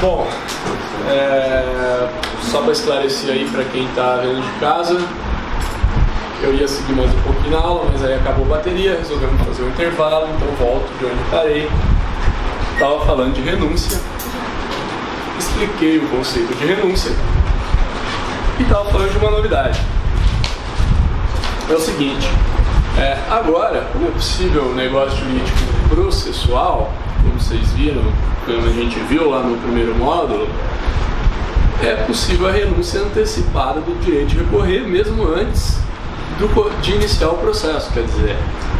Bom, só para esclarecer aí para quem está vendo de casa, eu ia seguir mais um pouquinho na aula, mas aí acabou a bateria, resolvemos fazer um intervalo, então volto de onde parei. Estava falando de renúncia, expliquei o conceito de renúncia e estava falando de uma novidade. É o seguinte, agora, como é possível o negócio jurídico processual, como vocês viram, como a gente viu lá no primeiro módulo, é possível a renúncia antecipada do direito de recorrer mesmo antes de iniciar o processo. Quer dizer,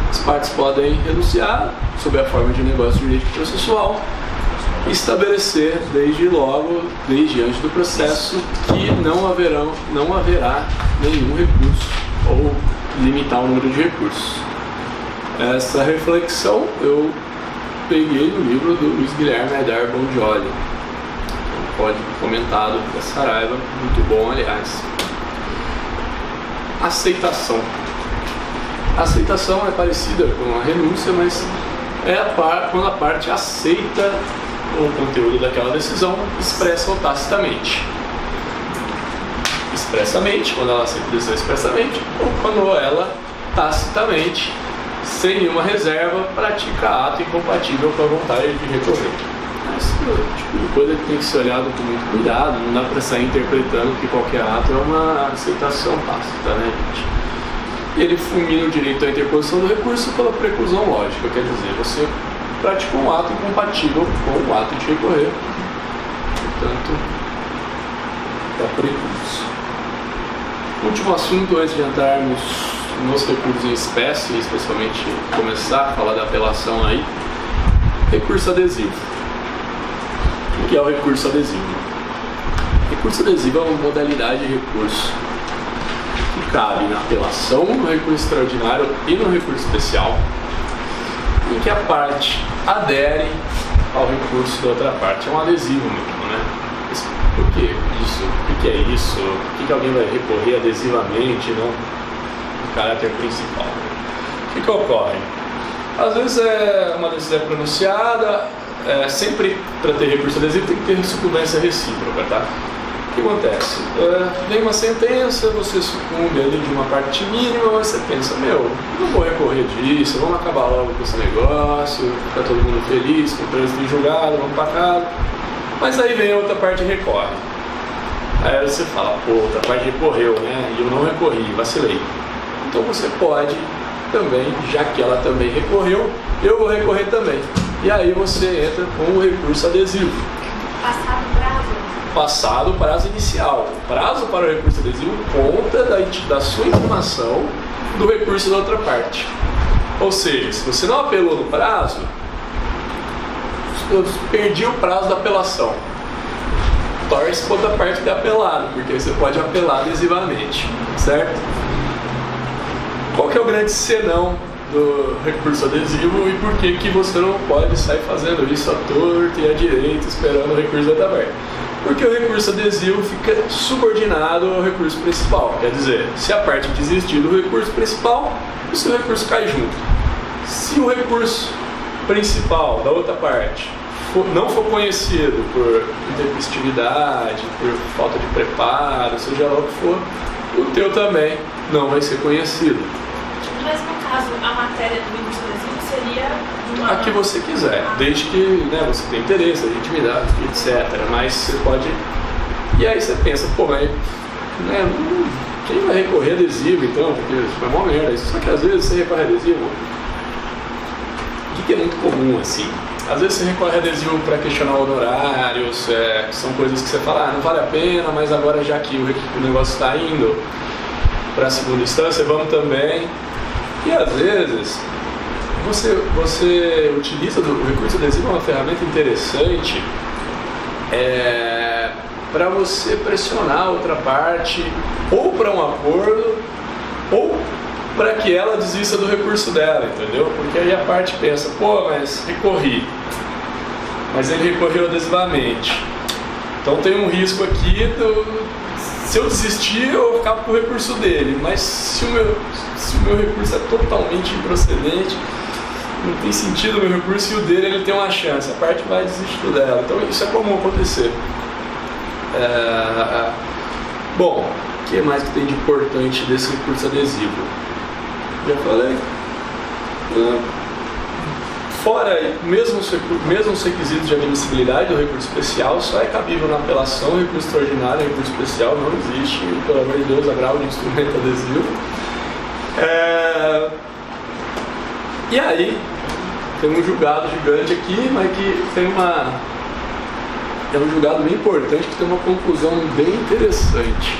as partes podem renunciar sob a forma de negócio jurídico processual e estabelecer desde antes do processo, que não haverá nenhum recurso ou limitar o número de recursos. Essa reflexão eu peguei no livro do Luiz Guilherme Aidar Bondioli, um código comentado da Saraiva, muito bom, aliás. Aceitação. A aceitação é parecida com a renúncia, mas quando a parte aceita o conteúdo daquela decisão, expressa ou tacitamente. Expressamente, quando ela aceita a decisão expressamente, ou quando ela tacitamente, sem nenhuma reserva, pratica ato incompatível com a vontade de recorrer. Esse tipo de coisa que tem que ser olhado com muito cuidado, não dá para sair interpretando que qualquer ato é uma aceitação tácita, né, gente? E ele fulmina o direito à interposição do recurso pela preclusão lógica, quer dizer, você praticou um ato incompatível com o ato de recorrer, portanto, está precluso. Último assunto antes de entrarmos nos recursos em espécie, especialmente começar a falar da apelação aí, recurso adesivo. O que é o recurso adesivo? Recurso adesivo é uma modalidade de recurso que cabe na apelação, no recurso extraordinário e no recurso especial, em que a parte adere ao recurso da outra parte. É um adesivo mesmo, né? Por que isso? O que é isso? Por que alguém vai recorrer adesivamente, não no caráter principal? O que ocorre? Às vezes uma decisão pronunciada, sempre para ter recurso adesivo tem que ter sucumbência recíproca, tá? O que acontece? Vem uma sentença, você sucumbe ali de uma parte mínima, mas você pensa, não vou recorrer disso, vamos acabar logo com esse negócio, ficar todo mundo feliz, com o trânsito em julgado, vamos para casa. Mas aí vem a outra parte e recorre. Aí você fala, outra parte recorreu, né? E eu não recorri, vacilei. Então você pode também, já que ela também recorreu, eu vou recorrer também. E aí você entra com o recurso adesivo. Passado o prazo? Passado o prazo inicial. O prazo para o recurso adesivo conta da sua intimação do recurso da outra parte. Ou seja, se você não apelou no prazo, eu perdi o prazo da apelação. Torce para outra parte ter apelado, porque você pode apelar adesivamente, certo? Qual que é o grande senão do recurso adesivo e por que você não pode sair fazendo isso à torta e à direita, esperando o recurso da outra parte? Porque o recurso adesivo fica subordinado ao recurso principal. Quer dizer, se a parte desistir do recurso principal, o seu recurso cai junto. Se o recurso principal da outra parte não for conhecido por intempestividade, por falta de preparo, seja lá o que for, o teu também não vai ser conhecido. Mas no caso, a matéria do recurso adesivo seria a que você quiser, desde que você tenha interesse, legitimidade, etc. Mas você pode... E aí você pensa, mas quem vai recorrer adesivo então? Porque foi uma merda isso. Só que às vezes você recorre adesivo, o que é muito comum assim? Às vezes você recorre adesivo para questionar honorários, são coisas que você fala, não vale a pena, mas agora já que o negócio está indo para a segunda instância, vamos também. E às vezes você utiliza o recurso adesivo, é uma ferramenta interessante para você pressionar a outra parte ou para um acordo ou para que ela desista do recurso dela, entendeu? Porque aí a parte pensa, mas recorri, mas ele recorreu adesivamente, então tem um risco aqui se eu desistir eu acabo com o recurso dele, mas se o meu recurso é totalmente improcedente, não tem sentido o meu recurso e o dele ele tem uma chance, a parte vai desistir dela. Então isso é comum acontecer. Bom, o que mais que tem de importante desse recurso adesivo? Já falei. Fora, mesmo os requisitos de admissibilidade do recurso especial, só é cabível na apelação, recurso extraordinário, recurso especial, não existe, pelo amor de Deus, agravo de instrumento adesivo. E aí, tem um julgado gigante aqui, mas que tem é um julgado bem importante, que tem uma conclusão bem interessante.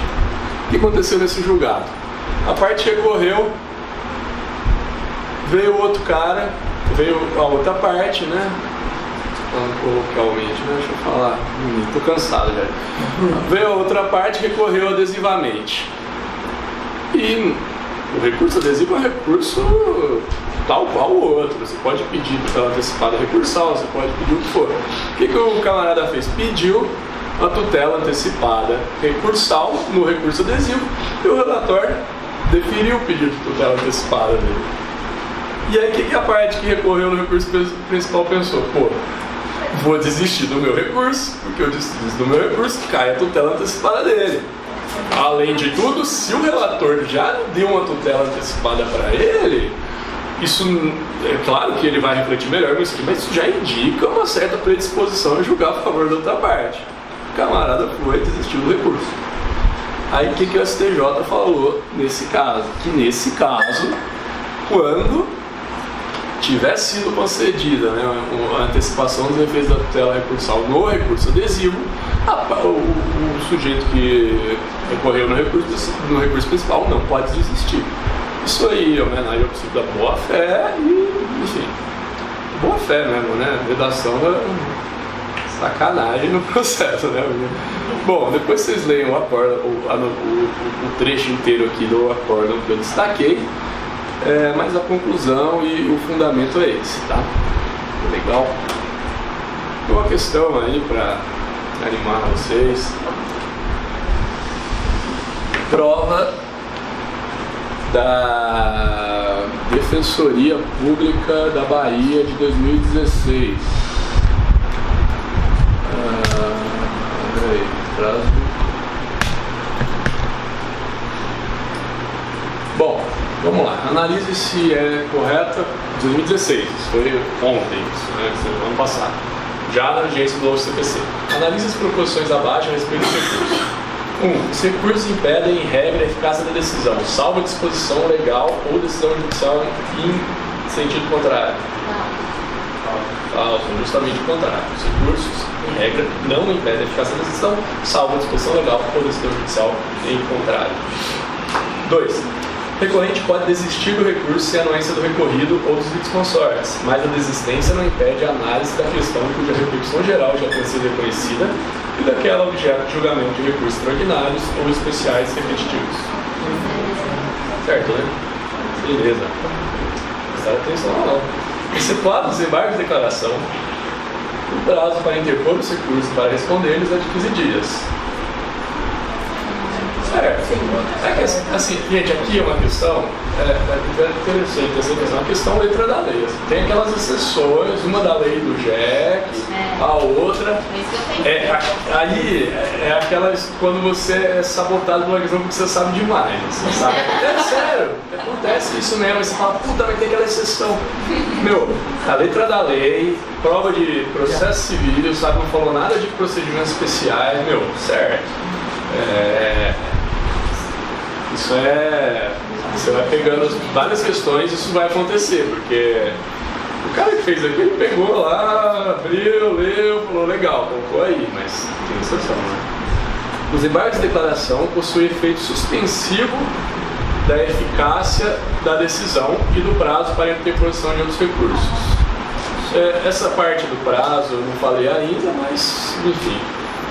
O que aconteceu nesse julgado? A parte recorreu, veio outro cara, veio a outra parte, né? Falando coloquialmente, né? Deixa eu falar. Tô cansado já. Veio a outra parte, recorreu adesivamente. E o recurso adesivo é um recurso tal qual o outro. Você pode pedir pela antecipada recursal, você pode pedir o que for. O que o camarada fez? Pediu a tutela antecipada recursal no recurso adesivo e o relator deferiu o pedido de tutela antecipada dele. E aí, o que a parte que recorreu no recurso principal pensou? Pô, vou desistir do meu recurso, porque eu desisto do meu recurso, cai a tutela antecipada dele. Além de tudo, se o relator já deu uma tutela antecipada para ele, isso, é claro que ele vai refletir melhor, mas isso já indica uma certa predisposição a julgar a favor da outra parte. O camarada foi e desistiu do recurso. Aí, o que o STJ falou nesse caso? Que nesse caso, quando tiver sido concedida, né, a antecipação dos efeitos da tutela recursal no recurso adesivo, o sujeito que recorreu no recurso principal não pode desistir. Isso aí é homenagem ao princípio da boa-fé e, enfim, boa-fé mesmo, né? Redação da sacanagem no processo, né? Bom, depois vocês leiam o trecho inteiro aqui do acórdão que eu destaquei. Mas a conclusão e o fundamento é esse, tá? Legal? Tem uma questão aí para animar vocês. Prova da Defensoria Pública da Bahia de 2016. Bom, vamos lá, analise se é correta. 2016, isso foi ontem, ano passado, já na urgência do novo CPC. Analise as proposições abaixo a respeito do recurso. 1. Os recursos impedem, em regra, a eficácia da decisão, salvo a disposição legal ou decisão judicial em sentido contrário. Falso, justamente o contrário. Os recursos, em regra, não impedem a eficácia da decisão, salvo a disposição legal ou decisão judicial em contrário. 2. O recorrente pode desistir do recurso sem anuência do recorrido ou dos litisconsortes, mas a desistência não impede a análise da questão cuja repercussão geral já tenha sido reconhecida e daquela objeto de julgamento de recursos extraordinários ou especiais repetitivos. Certo, né? Beleza. Prestar atenção não. Excetuado os embargos de declaração, o prazo para interpor os recursos para responder-lhes é de 15 dias. Assim, gente, aqui é uma questão interessante, essa questão é uma questão letra da lei. Assim, tem aquelas exceções, uma da lei do JEC, a outra. Aí é aquelas quando você é sabotado por uma questão porque você sabe demais. Assim, sabe? É sério, acontece isso mesmo. Aí você fala, puta, vai ter aquela exceção. Meu, a letra da lei, prova de processo civil, sabe, não falou nada de procedimentos especiais, meu, certo. Isso você vai pegando várias questões, isso vai acontecer, porque o cara que fez aqui, ele pegou lá, abriu, leu, falou, legal, colocou aí, mas tem exceção, né? Os embargos de declaração possuem efeito suspensivo da eficácia da decisão e do prazo para a interposição de outros recursos. Essa parte do prazo eu não falei ainda, mas, enfim,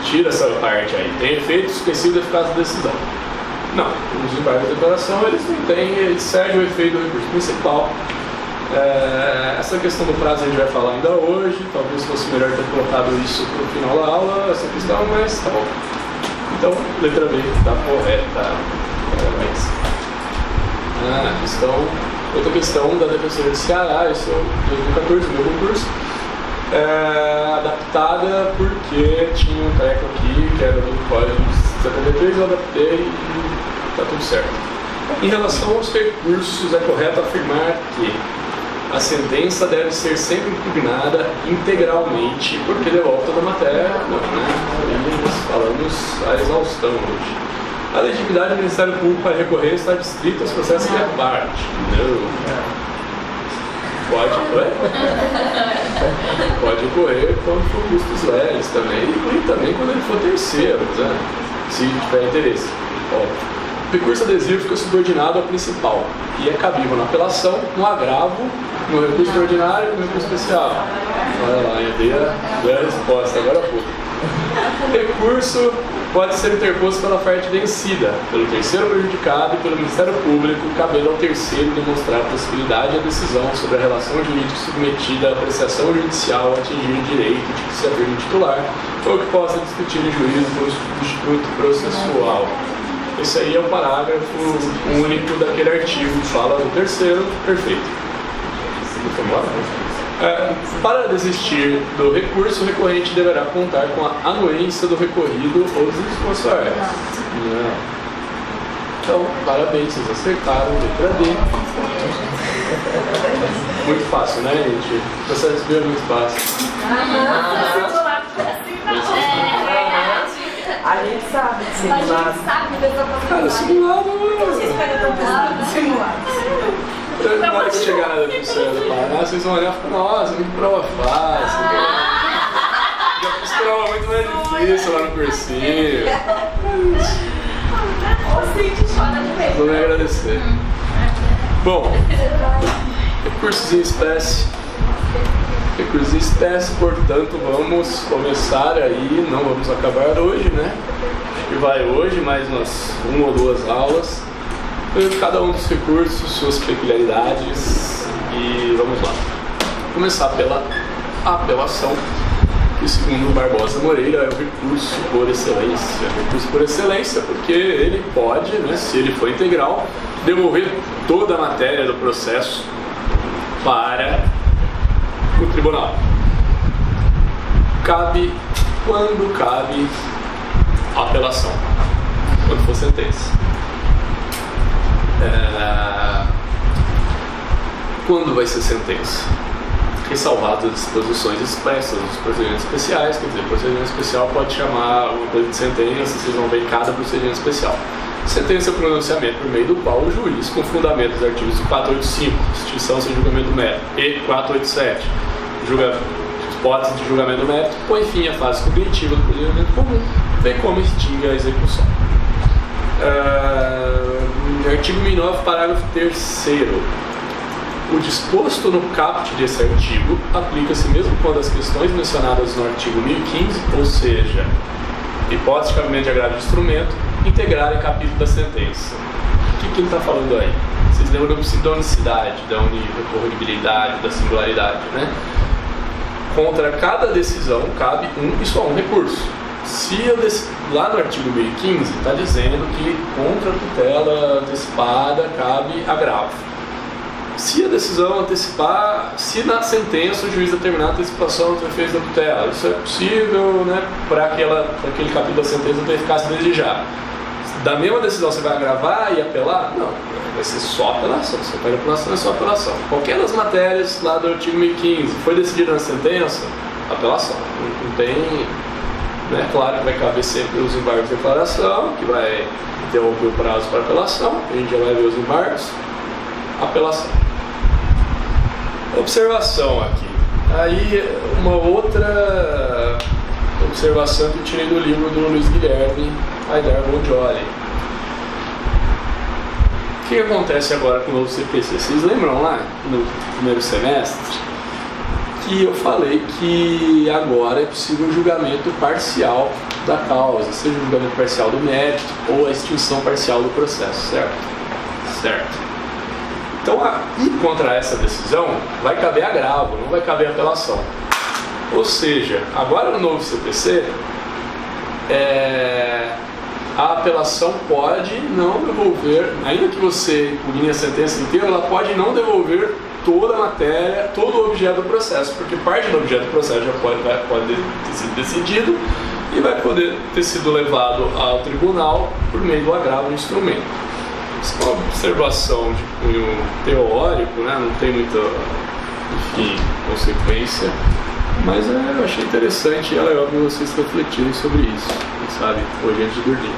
tira essa parte aí. Tem efeito suspensivo da eficácia da decisão. Não, os embargos de declaração eles não têm, eles servem o efeito do recurso principal. Essa questão do prazo a gente vai falar ainda hoje, talvez fosse melhor ter colocado isso no final da aula, essa questão, mas tá bom. Então, letra B, tá correta. Parabéns. Questão Outra questão da Defensoria do Ceará, isso é 2014, meu concurso, adaptada porque tinha um treco aqui que era do código 73, eu adaptei e está tudo certo. Em relação aos recursos, é correto afirmar que a sentença deve ser sempre impugnada integralmente, porque devolve toda a matéria, não, né? E nós falamos a exaustão hoje. A legitimidade do Ministério Público para recorrer está distrita aos processos de parte. Pode ocorrer quando for custos leves também, e também quando ele for terceiro, né? Se tiver interesse. O recurso adesivo fica subordinado ao principal e é cabível na apelação, no agravo, no recurso ordinário e no recurso especial. Olha lá, eu dei a resposta agora há pouco. Recurso pode ser interposto pela parte vencida, pelo terceiro prejudicado e pelo Ministério Público, cabendo ao terceiro demonstrar a possibilidade e a decisão sobre a relação jurídica submetida à apreciação judicial atingir o direito de que se afirme titular ou que possa discutir em juízo pelo Instituto Processual. Esse aí é o parágrafo único daquele artigo que fala do terceiro, perfeito. Para desistir do recurso, o recorrente deverá contar com a anuência do recorrido ou dos responsáveis. Então, parabéns, vocês acertaram, letra D. Muito fácil, né, gente? O processo é muito fácil. A gente sabe de simulado. A gente sabe de Cara, simulado Vocês pedem tão pesado simulado. na hora que chegar na definição do Paraná, vocês vão olhar e falar, nossa, muito prova fácil. Já fiz prova muito mais difícil lá no cursinho. Vou me agradecer. Bom, recursos em espécie. Recursos em espécie, portanto, vamos começar aí, não vamos acabar hoje, né? Acho que vai hoje, mais umas 1 ou 2 aulas. Cada um dos recursos, suas peculiaridades, e vamos lá. Vou começar pela apelação, que segundo Barbosa Moreira é o recurso por excelência. Recurso por excelência porque ele pode, né, se ele for integral, devolver toda a matéria do processo para o tribunal. Quando cabe a apelação, quando for sentença. Quando vai ser sentença? Ressalvadas as disposições expressas dos procedimentos especiais, quer dizer, procedimento especial pode chamar alguma coisa de sentença, vocês vão ver em cada procedimento especial. Sentença é o pronunciamento por meio do qual o juiz, com fundamento dos artigos 485, extinção sem julgamento do mérito, e 487, hipótese de julgamento do mérito, põe fim à fase cognitiva do procedimento comum, bem como extingue a execução. Artigo 1009, parágrafo 3º. O disposto no caput desse artigo aplica-se mesmo quando as questões mencionadas no artigo 1015, ou seja, hipótese de cabimento de agravo de instrumento, integrarem capítulo da sentença. O que ele está falando aí? Vocês lembram do princípio da unicidade, da unicorrigibilidade, da singularidade, né? Contra cada decisão cabe um e só um recurso. Lá no artigo 1015 está dizendo que contra a tutela antecipada cabe agravo. Se a decisão antecipar, se na sentença o juiz determinar a antecipação dos efeitos da tutela, isso é possível, né, para aquele capítulo da sentença ter eficácia desde já. Da mesma decisão você vai agravar e apelar? Não, vai ser só apelação. Se for apelação, é só apelação. Qualquer das matérias lá do artigo 1015 foi decidida na sentença, apelação. Não tem, né, claro que vai caber sempre os embargos de declaração, que vai interromper o prazo para apelação, a gente já vai ver os embargos, apelação. Observação aqui. Aí uma outra observação que eu tirei do livro do Luiz Guilherme Aidar Bongioli. O que acontece agora com o novo CPC? Vocês lembram lá no primeiro semestre que eu falei que agora é possível o julgamento parcial da causa, seja o julgamento parcial do mérito ou a extinção parcial do processo, certo? Certo. Então, ir contra essa decisão vai caber agravo, não vai caber apelação. Ou seja, agora no novo CPC, a apelação pode não devolver, ainda que você impugne a sentença inteira, ela pode não devolver toda a matéria, todo o objeto do processo, porque parte do objeto do processo já pode ter sido decidido e vai poder ter sido levado ao tribunal por meio do agravo do instrumento. Isso é uma observação de cunho teórico, né? Não tem muita, enfim, consequência, mas eu achei interessante e é legal que vocês refletirem sobre isso, quem sabe, hoje antes de dormir.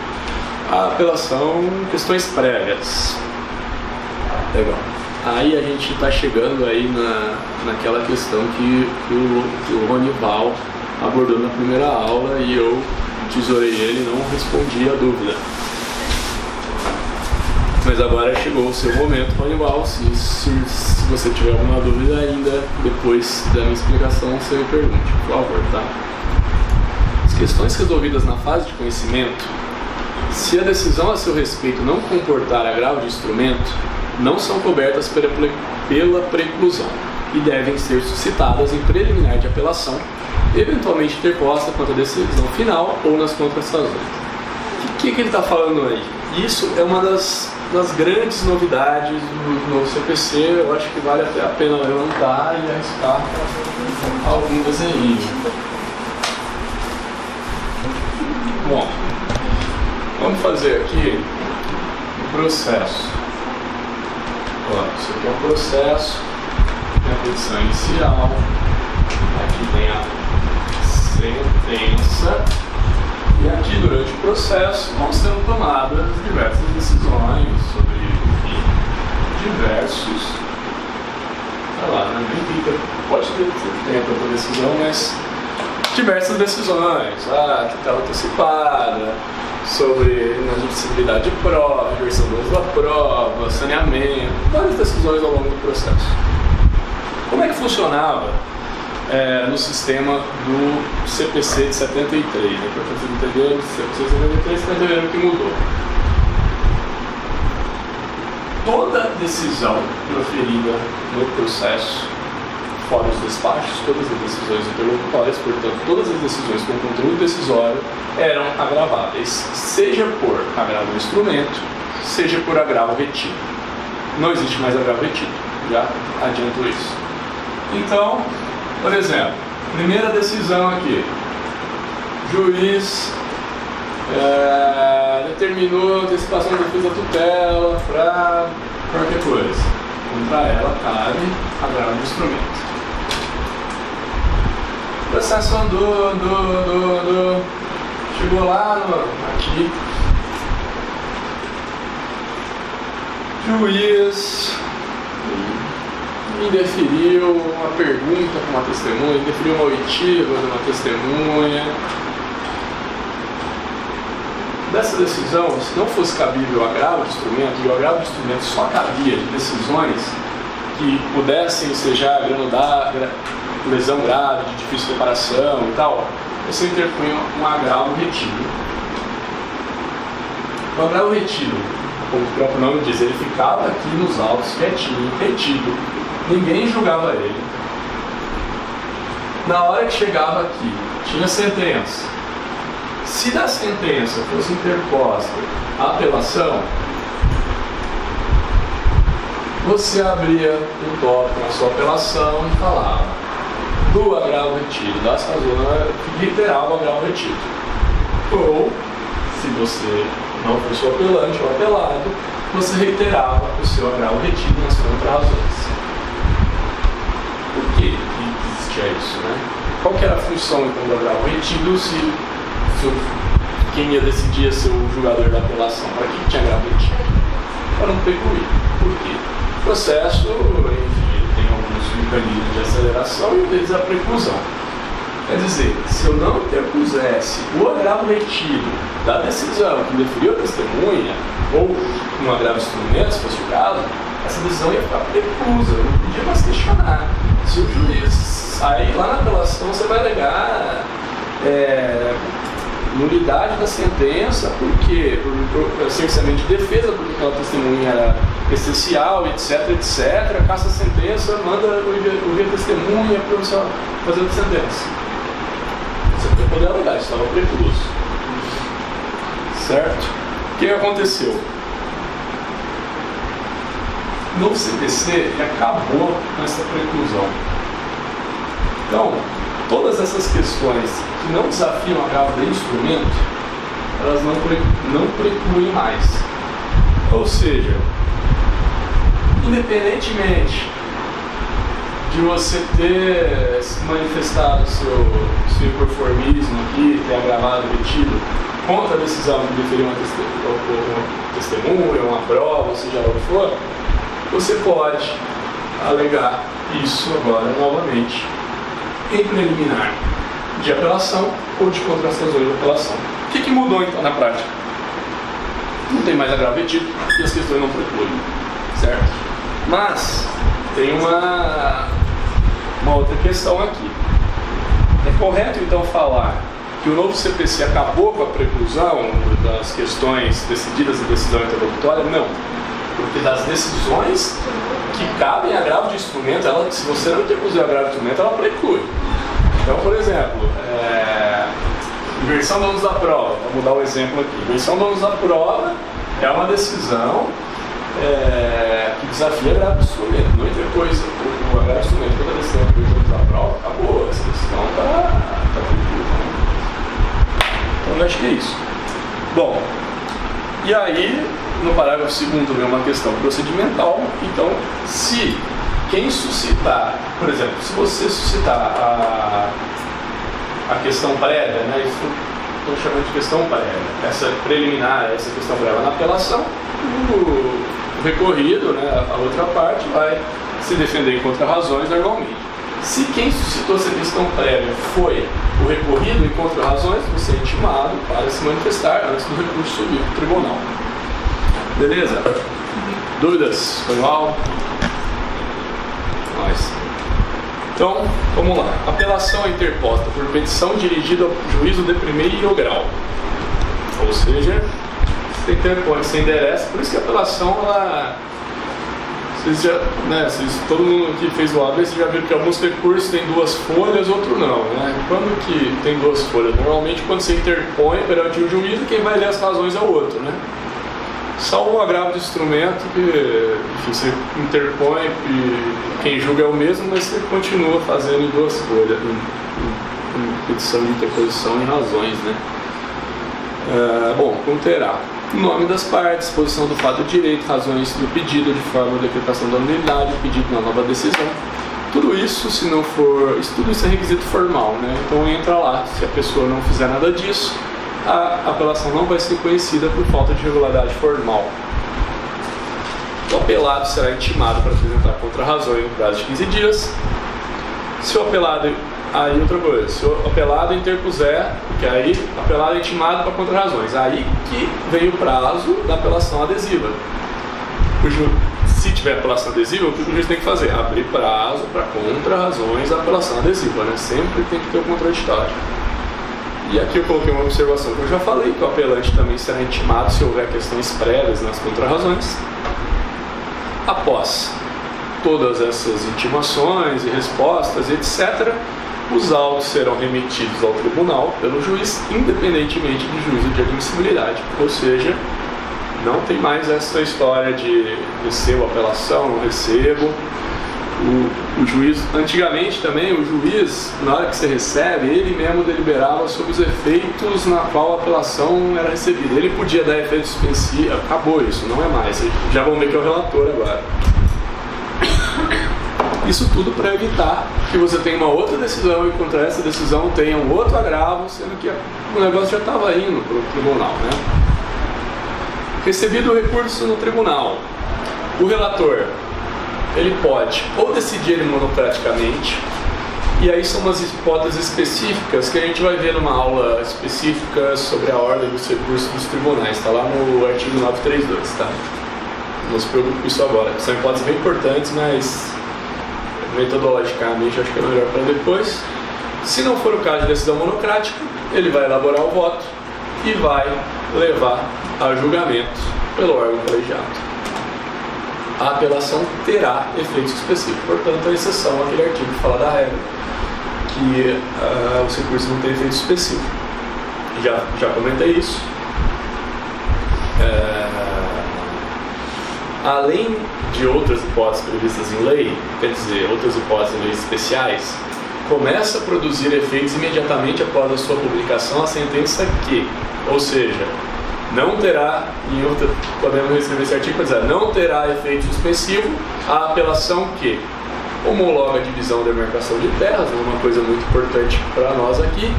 A apelação, questões prévias. Legal. Aí a gente está chegando aí naquela questão que o Ronival abordou na primeira aula e eu tesourei ele e não respondi a dúvida. Mas agora chegou o seu momento, Ronival. Se você tiver alguma dúvida ainda, depois da minha explicação, você me pergunte, por favor, tá? As questões resolvidas na fase de conhecimento, se a decisão a seu respeito não comportar agravo de instrumento, não são cobertas pela preclusão e devem ser suscitadas em preliminar de apelação, eventualmente interposta contra a decisão final ou nas contratações. O que ele está falando aí? Isso é uma das grandes novidades no CPC. Eu acho que vale até a pena levantar e arriscar algum desenho. Bom, vamos fazer aqui o processo. Isso aqui é um processo, tem a petição inicial, aqui tem a sentença, e aqui durante o processo vão sendo tomadas diversas decisões sobre, enfim, diversos, sei lá, pode ter tempo para decisão, mas diversas decisões, tutela antecipada, sobre inadmissibilidade de prova, versão 2 da prova, saneamento, várias decisões ao longo do processo. Como é que funcionava no sistema do CPC de 73? É importante entender, o CPC de 73 está entendendo o que mudou. Toda decisão proferida no processo, fora os despachos, todas as decisões interlocutórias, portanto, todas as decisões com conteúdo decisório eram agraváveis, seja por agravo do instrumento, seja por agravo retido. Não existe mais agravo retido, já adianto isso. Então, por exemplo, primeira decisão aqui, juiz determinou a antecipação da defesa da tutela para qualquer coisa. Contra ela cabe agravo do instrumento. O processo andou, chegou lá aqui, juiz indeferiu uma pergunta para uma testemunha, indeferiu uma oitiva de uma testemunha. Dessa decisão, se não fosse cabível o agravo de instrumento, e o agravo de instrumento só cabia de decisões que pudessem ensejar lesão grave, de difícil reparação e tal, você interpunha um agravo retido. O agravo retido, como o próprio nome diz, ele ficava aqui nos autos, quietinho, retido. Ninguém julgava ele. Na hora que chegava aqui, tinha sentença. Se da sentença fosse interposta a apelação, você abria o tópico na sua apelação e falava do agravo retido, das razões, reiterava o agravo retido. Ou, se você não fosse o apelante ou apelado, você reiterava o seu agravo retido nas contra-razões. Por que existia isso, né? Qual que era a função então do agravo retido se quem ia decidir ser o julgador da apelação? Para que tinha agravo retido? Para não precluir. Por quê? O processo, enfim, tem alguns mecanismos de aceleração e um deles é a preclusão. Quer dizer, se eu não interpusesse o agravo retido da decisão que deferiu a testemunha, ou um agravo instrumento, se fosse o caso, essa decisão ia ficar preclusa, eu não podia mais questionar. Se o juiz sair lá na apelação, você vai alegar nulidade da sentença, porque por essencialmente defesa, porque aquela testemunha era essencial, etc, etc, caça a sentença, manda ouvir a testemunha para você fazer a sentença. Você vai poder alegar, isso estava precluso. certo? O que aconteceu? No CPC ele acabou com essa preclusão. Então, todas essas questões que não desafiam a agravo de instrumento, elas não precluem mais. Ou seja, independentemente de você ter manifestado seu inconformismo aqui, ter agravado, retido, contra a decisão de deferir uma testemunha, uma prova, ou seja lá o que for, você pode alegar isso agora novamente em preliminar de apelação ou de contratações de apelação. O que mudou então na prática? Não tem mais agravo retido e as questões não precluem, certo? Mas tem uma outra questão aqui. É correto então falar que o novo CPC acabou com a preclusão das questões decididas em decisão interlocutória? Não. Porque das decisões que cabem agravo de instrumento, se você não interpuser agravo de instrumento, ela preclui. Então, por exemplo, inversão de ônus da prova, vamos dar um exemplo aqui. Inversão de ônus da prova é uma decisão que desafia agravo de instrumento. Não interpôs o agravo de instrumento, toda decisão que inversão da prova, acabou, essa decisão está precluída. Então, eu acho que é isso. Bom, e aí, no parágrafo 2º vem uma questão procedimental. Então, se quem suscitar, por exemplo, se você suscitar a questão prévia, né, isso estou chamando de questão prévia, essa preliminar, essa questão prévia na apelação, o recorrido, né, a outra parte vai se defender em contra-razões normalmente. Se quem suscitou essa questão prévia foi o recorrido em contra-razões, você é intimado para se manifestar antes do recurso subir para o tribunal. Beleza? Dúvidas? Foi mal? Então, vamos lá. Apelação é interposta por petição dirigida ao juízo de primeiro grau. Ou seja, você interpõe, você endereça. Por isso que a apelação, ela... todo mundo que fez o AB, você já viu que alguns recursos têm 2 folhas, outros não, né? Quando que tem 2 folhas? Normalmente, quando você interpõe perante o juízo, quem vai ler as razões é o outro, né? Salvo o agravo de instrumento, que enfim, você interpõe e quem julga é o mesmo, mas você continua fazendo em 2 folhas, em petição de interposição em razões, né? Bom, conterá o nome das partes, posição do fato do direito, razões do pedido de forma de decretação da nulidade, pedido na nova decisão. Tudo isso, se não for... Tudo isso é requisito formal, né? Então entra lá, se a pessoa não fizer nada disso, a apelação não vai ser conhecida por falta de regularidade formal. O apelado será intimado para apresentar contra-razão no prazo de 15 dias. Se o apelado... Aí outra coisa, se o apelado interpuser, porque aí o apelado é intimado para contra-razões. Aí que vem o prazo da apelação adesiva. Se tiver apelação adesiva, o que o juiz tem que fazer? Abrir prazo para contra-razões da apelação adesiva, né? Sempre tem que ter o contraditório. E aqui eu coloquei uma observação que eu já falei, que o apelante também será intimado se houver questões prévias nas contra-razões. Após todas essas intimações e respostas, etc., os autos serão remetidos ao tribunal pelo juiz, independentemente do juízo de admissibilidade. Ou seja, não tem mais essa história de recebo apelação, não recebo. O juiz, antigamente também, o juiz, na hora que você recebe, ele mesmo deliberava sobre os efeitos na qual a apelação era recebida. Ele podia dar efeito suspensivo, acabou isso, não é mais. Já vão ver que é o relator agora. Isso tudo para evitar que você tenha uma outra decisão e contra essa decisão tenha um outro agravo, sendo que o negócio já estava indo para o tribunal, né? Recebido o recurso no tribunal, o relator, ele pode ou decidir ele monocraticamente, e aí são umas hipóteses específicas que a gente vai ver numa aula específica sobre a ordem dos recursos dos tribunais, está lá no artigo 932, tá? Não se preocupe com isso agora, são hipóteses bem importantes, mas metodologicamente acho que é melhor para depois. Se não for o caso de decisão monocrática, ele vai elaborar o voto e vai levar a julgamento pelo órgão colegiado. A apelação terá efeito específico, portanto, a exceção àquele artigo que fala da regra, que os recursos não têm efeito específico. Já comentei isso. além de outras hipóteses previstas em lei, quer dizer, outras hipóteses em leis especiais, começa a produzir efeitos imediatamente após a sua publicação a sentença que, ou seja, não terá, podemos reescrever esse artigo para dizer, não terá efeito suspensivo a apelação que homologa a divisão da demarcação de terras, uma coisa muito importante para nós aqui,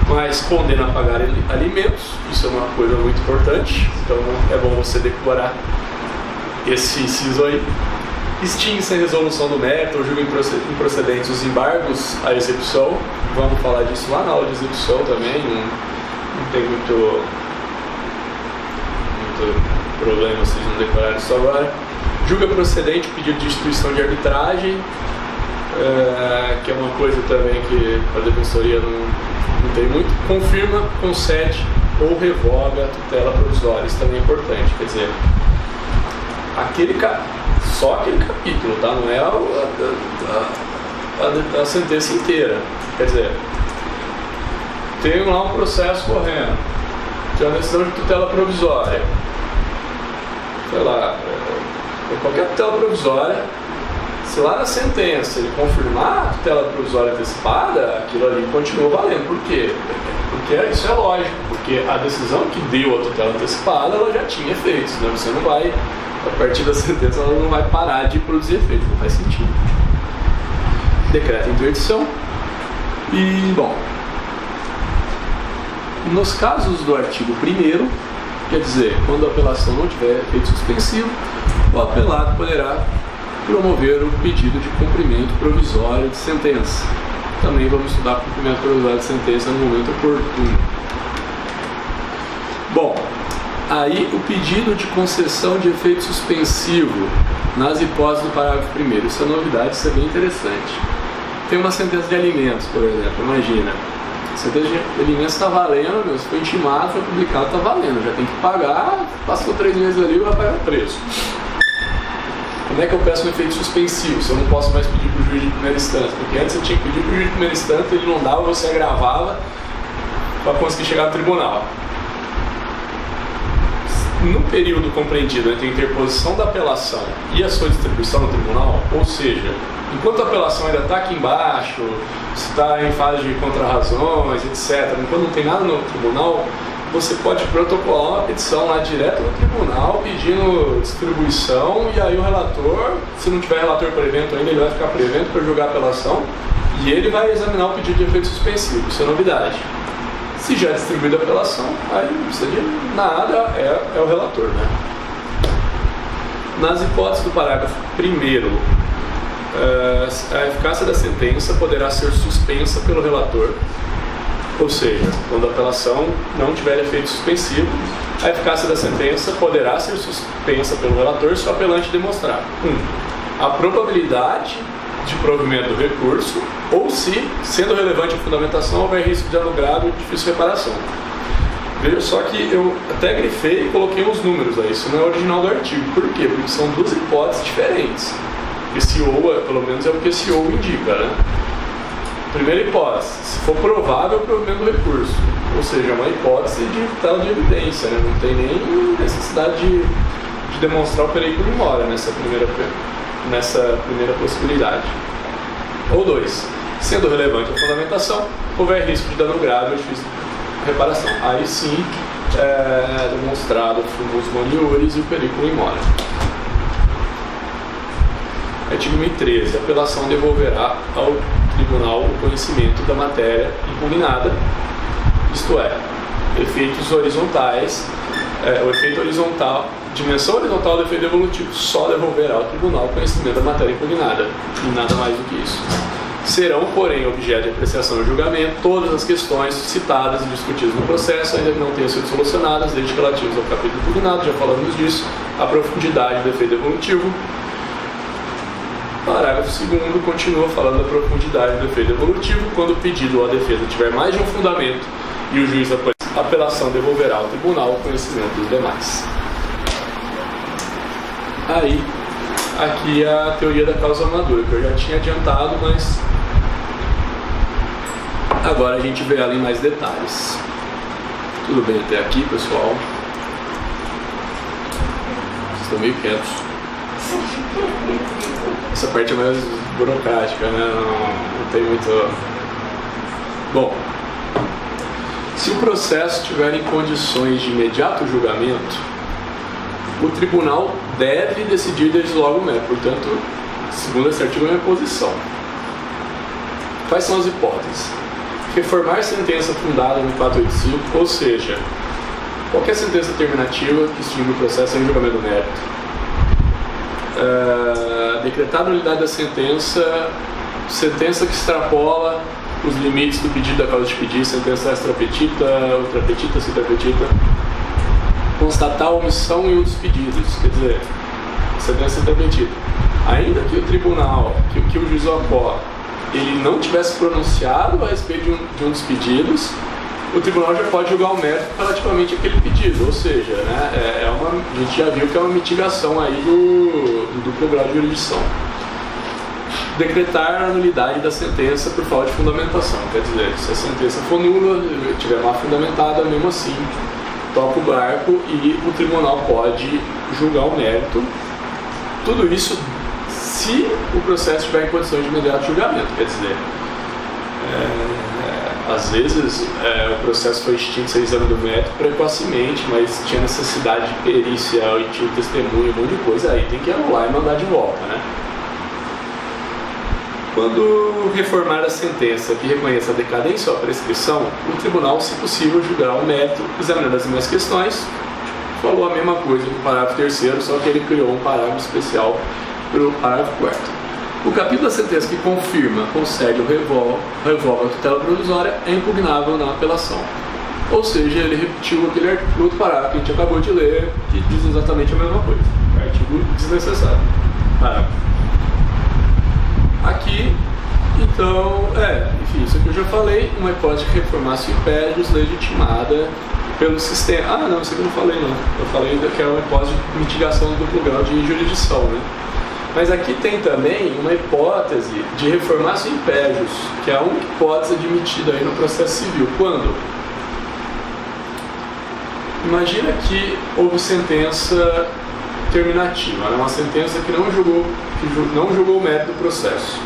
mas condena a pagar alimentos, isso é uma coisa muito importante, então é bom você decorar esse inciso aí. Extingue-se a resolução do mérito ou julga improcedentes os embargos à execução, vamos falar disso lá na aula de execução também, não tem muito problema vocês não decorarem isso agora. Julga procedente o pedido de instituição de arbitragem, que é uma coisa também que a defensoria não tem muito. Confirma, concede ou revoga a tutela provisória, isso também é importante, quer dizer, só aquele capítulo, tá? Não é a sentença inteira, quer dizer, tem lá um processo correndo, tem uma decisão de tutela provisória, sei lá, qualquer tutela provisória, se lá na sentença ele confirmar a tutela provisória antecipada, aquilo ali continua valendo. Por quê? Porque isso é lógico, porque a decisão que deu a tutela antecipada, ela já tinha efeitos, né? Você não vai, a partir da sentença, ela não vai parar de produzir efeitos, não faz sentido. Decreto em interdição. E, bom, nos casos do artigo 1º, quer dizer, quando a apelação não tiver efeito suspensivo, o apelado poderá promover o pedido de cumprimento provisório de sentença. Também vamos estudar cumprimento provisório de sentença no momento oportuno. Bom, aí o pedido de concessão de efeito suspensivo nas hipóteses do parágrafo 1º. Isso é novidade, isso é bem interessante. Tem uma sentença de alimentos, por exemplo, imagina. A sentença de alimentos está valendo, se foi intimado, foi publicado, está valendo, já tem que pagar, passou 3 meses ali, vai pagar o preço. Como é que eu peço um efeito suspensivo se eu não posso mais pedir para o juiz de primeira instância? Porque antes eu tinha que pedir para o juiz de primeira instância, ele não dava, você agravava para conseguir chegar no tribunal. No período compreendido entre a interposição da apelação e a sua distribuição no tribunal, ou seja, enquanto a apelação ainda está aqui embaixo, está em fase de contrarrazões, etc., enquanto não tem nada no tribunal, você pode protocolar uma petição lá direto no tribunal pedindo distribuição, e aí o relator, se não tiver relator por evento ainda, ele vai ficar por evento para julgar a apelação e ele vai examinar o pedido de efeito suspensivo. Isso é novidade. Se já é distribuída a apelação, aí não precisa de nada, é o relator, né? Nas hipóteses do parágrafo 1º, a eficácia da sentença poderá ser suspensa pelo relator. Ou seja, quando a apelação não tiver efeito suspensivo, a eficácia da sentença poderá ser suspensa pelo relator se o apelante demonstrar 1. A probabilidade de provimento do recurso, ou se, sendo relevante a fundamentação, houver risco de dano grave ou difícil reparação. Veja só que eu até grifei e coloquei uns números aí, isso não é original do artigo. Por quê? Porque são 2 hipóteses diferentes. Esse ou, pelo menos, é o que esse ou indica, né? Primeira hipótese, se for provável o provimento do recurso, ou seja, é uma hipótese de tutela de evidência, né? Não tem nem necessidade de demonstrar o perigo in mora nessa primeira possibilidade. Ou 2, sendo relevante a fundamentação, houver risco de dano grave ou difícil reparação. Aí sim é demonstrado o famoso moniores e o perigo in mora. Artigo 1013. A apelação devolverá ao tribunal o conhecimento da matéria impugnada, isto é, efeitos horizontais, o efeito horizontal, dimensão horizontal do efeito evolutivo, só devolverá ao tribunal o conhecimento da matéria impugnada, e nada mais do que isso. Serão, porém, objeto de apreciação e julgamento todas as questões citadas e discutidas no processo, ainda que não tenham sido solucionadas, desde que relativas ao capítulo impugnado, já falamos disso, a profundidade do efeito evolutivo. Parágrafo 2º continua falando da profundidade do efeito evolutivo. Quando o pedido ou a defesa tiver mais de um fundamento e o juiz a apelação devolverá ao tribunal o conhecimento dos demais. Aí, aqui é a teoria da causa madura, que eu já tinha adiantado, mas agora a gente vê ela em mais detalhes. Tudo bem até aqui, pessoal? estão meio quietos. Essa parte é mais burocrática, né? Não tem muito... Bom, se o processo estiver em condições de imediato julgamento, o tribunal deve decidir desde logo o mérito. Portanto, segundo esse artigo, é uma posição. Quais são as hipóteses? Reformar sentença fundada no 485, ou seja, qualquer sentença terminativa que extingue o processo em julgamento do mérito. Decretar a nulidade da sentença que extrapola os limites do pedido da causa de pedir, sentença extrapetita, ultrapetita, suprapetita. Constatar a omissão em um dos pedidos, quer dizer, sentença extrapetita. Ainda que o tribunal, que o juiz opor, ele não tivesse pronunciado a respeito de um dos pedidos, o tribunal já pode julgar o mérito relativamente àquele pedido, ou seja, né, a gente já viu que é uma mitigação aí do duplo grau de jurisdição. Decretar a nulidade da sentença por falta de fundamentação, quer dizer, se a sentença for nula, estiver mal fundamentada, mesmo assim, toca o barco e o tribunal pode julgar o mérito. Tudo isso se o processo estiver em condições de imediato julgamento, quer dizer, às vezes o processo foi extinto sem exame do mérito precocemente, mas tinha necessidade de perícia e tinha testemunho, um monte de coisa, aí tem que anular e mandar de volta, né? Quando reformar a sentença que reconheça a decadência ou a prescrição, o tribunal, se possível, julgará o mérito, examinando as mesmas questões. Falou a mesma coisa no parágrafo 3º, só que ele criou um parágrafo especial para o parágrafo 4º. O capítulo da sentença que confirma, concede ou revoga a tutela provisória é impugnável na apelação. Ou seja, ele repetiu aquele outro parágrafo que a gente acabou de ler, que diz exatamente a mesma coisa. Artigo desnecessário. Parágrafo. Aqui, então, enfim, isso aqui eu já falei, uma hipótese de reformácio impérios legitimada pelo sistema. Ah, não, isso aqui eu não falei, não. Eu falei que é uma hipótese de mitigação do duplo grau de jurisdição, né? Mas aqui tem também uma hipótese de reformácio impérios, que é a única hipótese admitida aí no processo civil. Quando? Imagina que houve sentença terminativa, né? Uma sentença que não julgou o mérito do processo.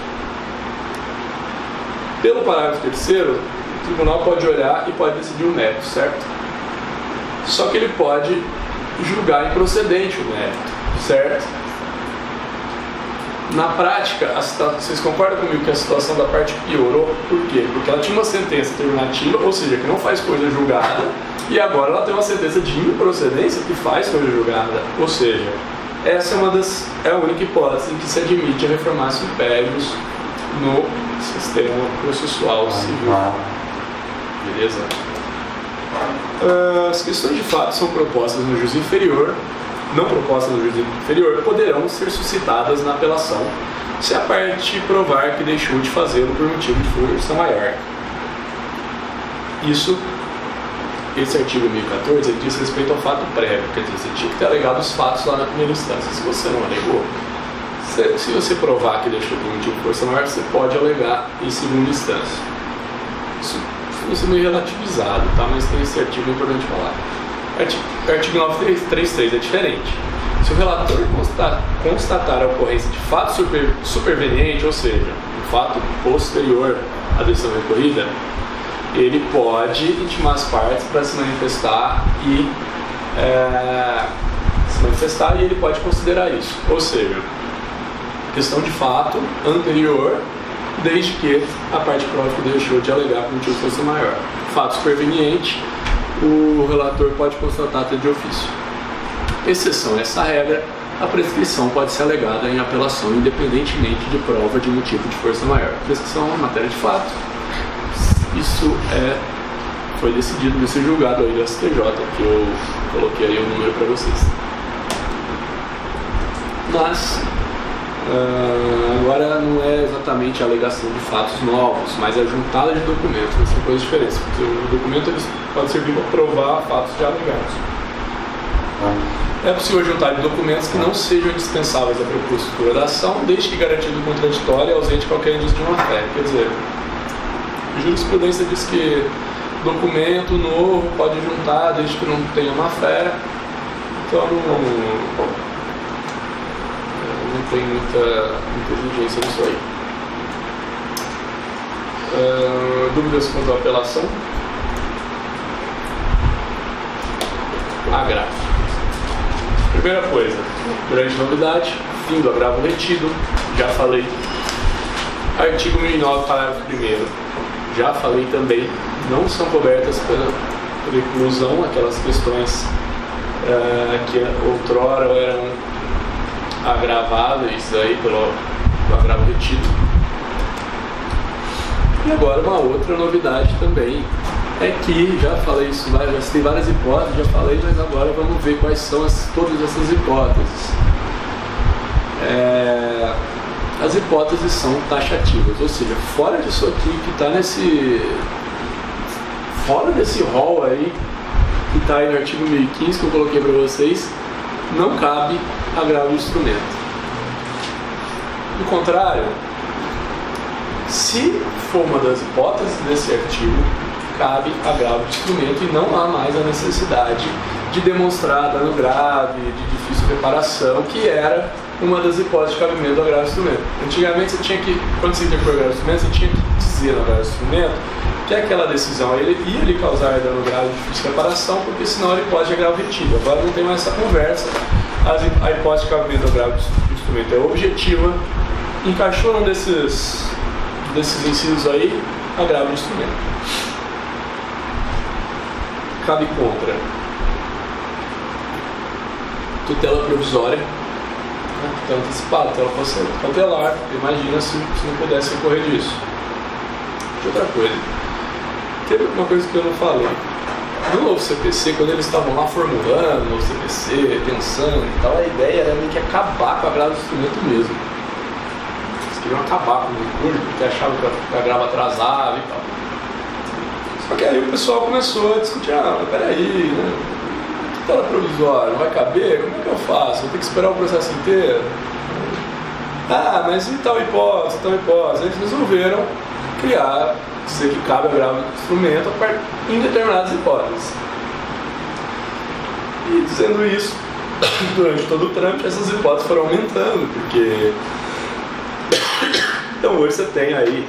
Pelo parágrafo 3º, o tribunal pode olhar e pode decidir o mérito, certo? Só que ele pode julgar improcedente o mérito, certo? Na prática, vocês concordam comigo que a situação da parte piorou? Por quê? Porque ela tinha uma sentença terminativa, ou seja, que não faz coisa julgada, e agora ela tem uma sentença de improcedência que faz coisa julgada. Ou seja, essa é a única hipótese em que se admite a reformácio impérios no sistema processual civil. Beleza? As questões de fato são propostas no juízo inferior, não propostas no juízo inferior, poderão ser suscitadas na apelação se a parte provar que deixou de fazê-lo por motivo de força maior. Esse artigo 1014 ele diz respeito ao fato prévio, quer dizer, você tinha que ter alegado os fatos lá na primeira instância. Se você não alegou, se você provar que deixou por motivo de força maior, você pode alegar em segunda instância. Isso é meio relativizado, tá? Mas tem esse artigo importante falar. Artigo 933 é diferente. Se o relator constatar a ocorrência de fato superveniente, ou seja, um fato posterior à decisão recorrida, ele pode intimar as partes para se manifestar e ele pode considerar isso. Ou seja, questão de fato anterior, desde que a parte prova que deixou de alegar por motivo de força maior. Fato superveniente, o relator pode constatar até de ofício. Exceção a essa regra, a prescrição pode ser alegada em apelação independentemente de prova de motivo de força maior. Prescrição é matéria de fato. Isso foi decidido nesse julgado aí do STJ, que eu coloquei aí o número para vocês. Mas agora não é exatamente a alegação de fatos novos, mas a juntada de documentos, são coisas diferentes, porque o documento ele pode servir para provar fatos já alegados. É possível juntar de documentos que não sejam indispensáveis à propositura da ação, desde que garantido o contraditório e ausente qualquer indício de má-fé. Quer dizer, a jurisprudência diz que documento novo pode juntar desde que não tenha má-fé. Então, não tem muita inteligência nisso aí. Dúvidas quanto à apelação? Agravo. Primeira coisa, grande novidade, fim do agravo retido, já falei. Artigo 1009, parágrafo 1º, já falei também, não são cobertas pela inclusão aquelas questões que outrora eram agraváveis aí pelo agravo retido. E agora uma outra novidade também é que, já falei isso, já tem várias hipóteses, já falei, mas agora vamos ver quais são todas essas hipóteses. As hipóteses são taxativas, ou seja, fora disso aqui que está fora desse rol aí que está aí no artigo 1015 que eu coloquei para vocês, não cabe agravo de instrumento. Do contrário, se for uma das hipóteses desse artigo, cabe agravo de instrumento e não há mais a necessidade de demonstrar dano grave, de difícil reparação, que era uma das hipóteses de cabimento do agravo de instrumento. Antigamente você tinha que, quando você interpor o agravo de instrumento, você tinha que dizer no agravo de instrumento que aquela decisão ia lhe causar dano grave de difícil reparação, porque senão a hipótese de agravo retido. Agora não tem mais essa conversa, a hipótese de cabimento do agravo de instrumento é objetiva, encaixou num desses incisos aí, agravo de instrumento. Cabe contra tutela provisória, tutela antecipada, tutela cautelar. Imagina se não pudesse ocorrer disso. Outra coisa, teve uma coisa que eu não falei. No novo CPC, quando eles estavam lá formulando o novo CPC, pensando e tal, a ideia era meio que acabar com o agravo de instrumento mesmo. Eles queriam acabar com o recurso, porque achavam que o agravo atrasava e tal. Só que aí o pessoal começou a discutir, mas peraí, né? Tutela provisória, não vai caber? Como é que eu faço? Vou ter que esperar o processo inteiro? Mas e tal hipótese, tal hipótese? Eles resolveram dizer que cabe agravo de instrumento em determinadas hipóteses. E dizendo isso, durante todo o trâmite, essas hipóteses foram aumentando, porque então hoje você tem aí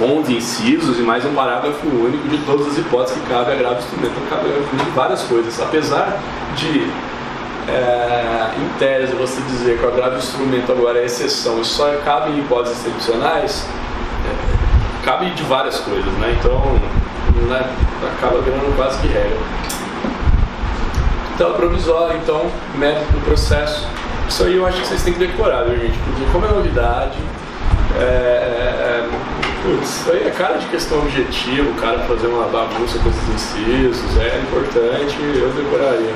11 incisos e mais um parágrafo único de todas as hipóteses que cabe agravo de instrumento. Então cabe agravo de várias coisas. Apesar de, em tese, você dizer que o agravo de instrumento agora é exceção e só cabe em hipóteses excepcionais, cabe de várias coisas, né? Então, acaba virando quase que regra. Tutela provisória, então, método do processo. Isso aí eu acho que vocês têm que decorar, viu, gente? Porque como é novidade, isso aí é cara de questão objetiva, o cara fazer uma bagunça com esses incisos, é importante, eu decoraria.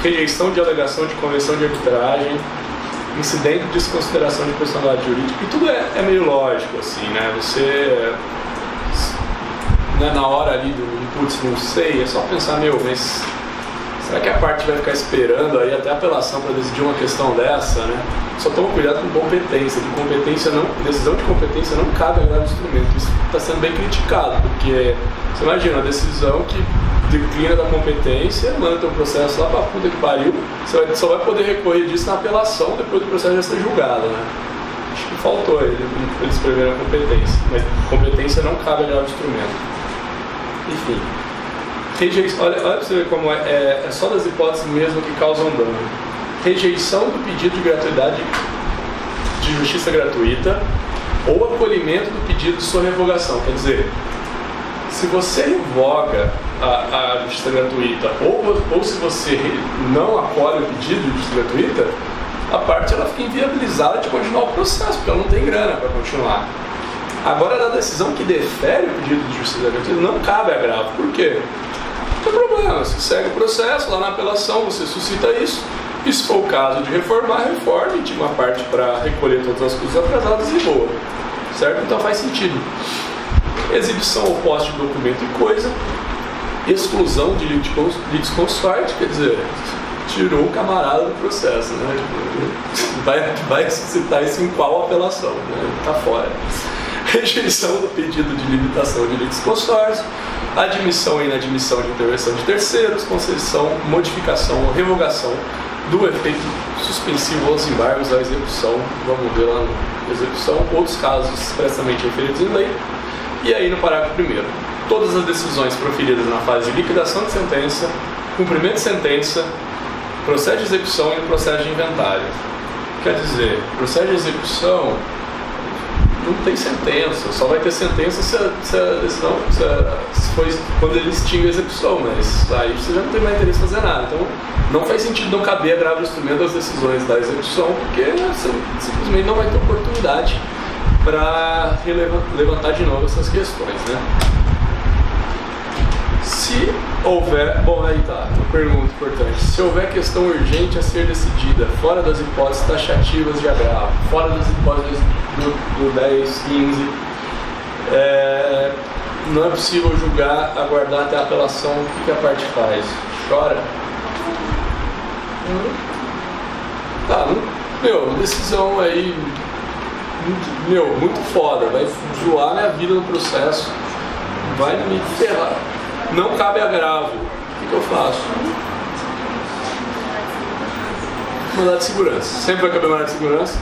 Rejeição de alegação de convenção de arbitragem, incidente de desconsideração de personalidade jurídica, e tudo é meio lógico, assim, né? Você, na hora ali do putz, não sei, é só pensar, mas será que a parte vai ficar esperando aí até a apelação para decidir uma questão dessa, né? Só toma cuidado com competência, decisão de competência não cabe agravo de instrumento. Isso está sendo bem criticado, porque você imagina, uma decisão que declina da competência, manda o processo lá para a puta que pariu, você só vai poder recorrer disso na apelação depois do processo já ser julgado, né? Acho que faltou eles escreveram a competência, mas competência não cabe agravo de instrumento. Enfim. Olha para você ver como é só das hipóteses mesmo que causam dano. Rejeição do pedido de gratuidade de justiça gratuita ou acolhimento do pedido de sua revogação. Quer dizer, se você revoga a justiça gratuita ou se você não acolhe o pedido de justiça gratuita, a parte ela fica inviabilizada de continuar o processo, porque ela não tem grana para continuar. Agora, na decisão que defere o pedido de justiça gratuita, não cabe agravo. Por quê? Não tem problema, você segue o processo, lá na apelação você suscita isso. E se for o caso de reformar, reforme, tinha uma parte para recolher todas as coisas atrasadas e boa. Certo? Então faz sentido. Exibição ou posse de documento e coisa. Exclusão de litisconsorte, quer dizer, tirou o camarada do processo, né? Vai suscitar isso em qual apelação, né? Tá fora. Rejeição do pedido de limitação de litisconsórcio, admissão e inadmissão de intervenção de terceiros, concessão, modificação ou revogação do efeito suspensivo aos embargos da execução. Vamos ver lá na execução outros casos expressamente referidos em lei. E aí no parágrafo 1º, todas as decisões proferidas na fase de liquidação de sentença, cumprimento de sentença, processo de execução e processo de inventário. Quer dizer, processo de execução não tem sentença, só vai ter sentença se a decisão foi quando ele extingue a execução, mas aí você já não tem mais interesse em fazer nada. Então não faz sentido não caber agravo de instrumento das decisões da execução, porque você simplesmente não vai ter oportunidade para levantar de novo essas questões, né? Se houver, bom, aí tá, uma pergunta importante. Se houver questão urgente a ser decidida, fora das hipóteses taxativas de agravo, fora das hipóteses do 10, 15, não é possível julgar, aguardar até a apelação, o que a parte faz? Chora? Tá, decisão aí, muito foda, vai zoar minha vida no processo, vai me ferrar. Não cabe agravo. O que eu faço? Mandado de segurança. Sempre vai caber mandado de segurança.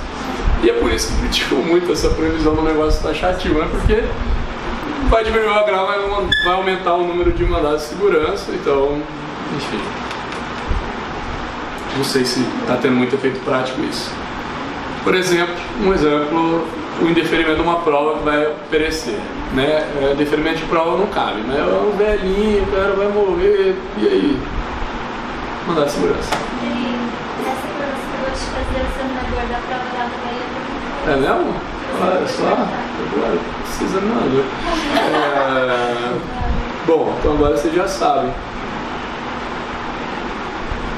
E é por isso que critico muito essa previsão do negócio taxativo, né? Porque vai diminuir o agravo, vai aumentar o número de mandados de segurança. Então, enfim. Não sei se está tendo muito efeito prático isso. Por exemplo, o indeferimento de uma prova que vai perecer, né? Deferimento de prova não cabe, né? É um velhinho, o cara vai morrer, e aí? Mandar de segurança. Nessa segurança que eu vou te fazer, você não vai guardar a prova da Bahia? É mesmo? Olha só, agora precisa nada. Bom, então agora vocês já sabem.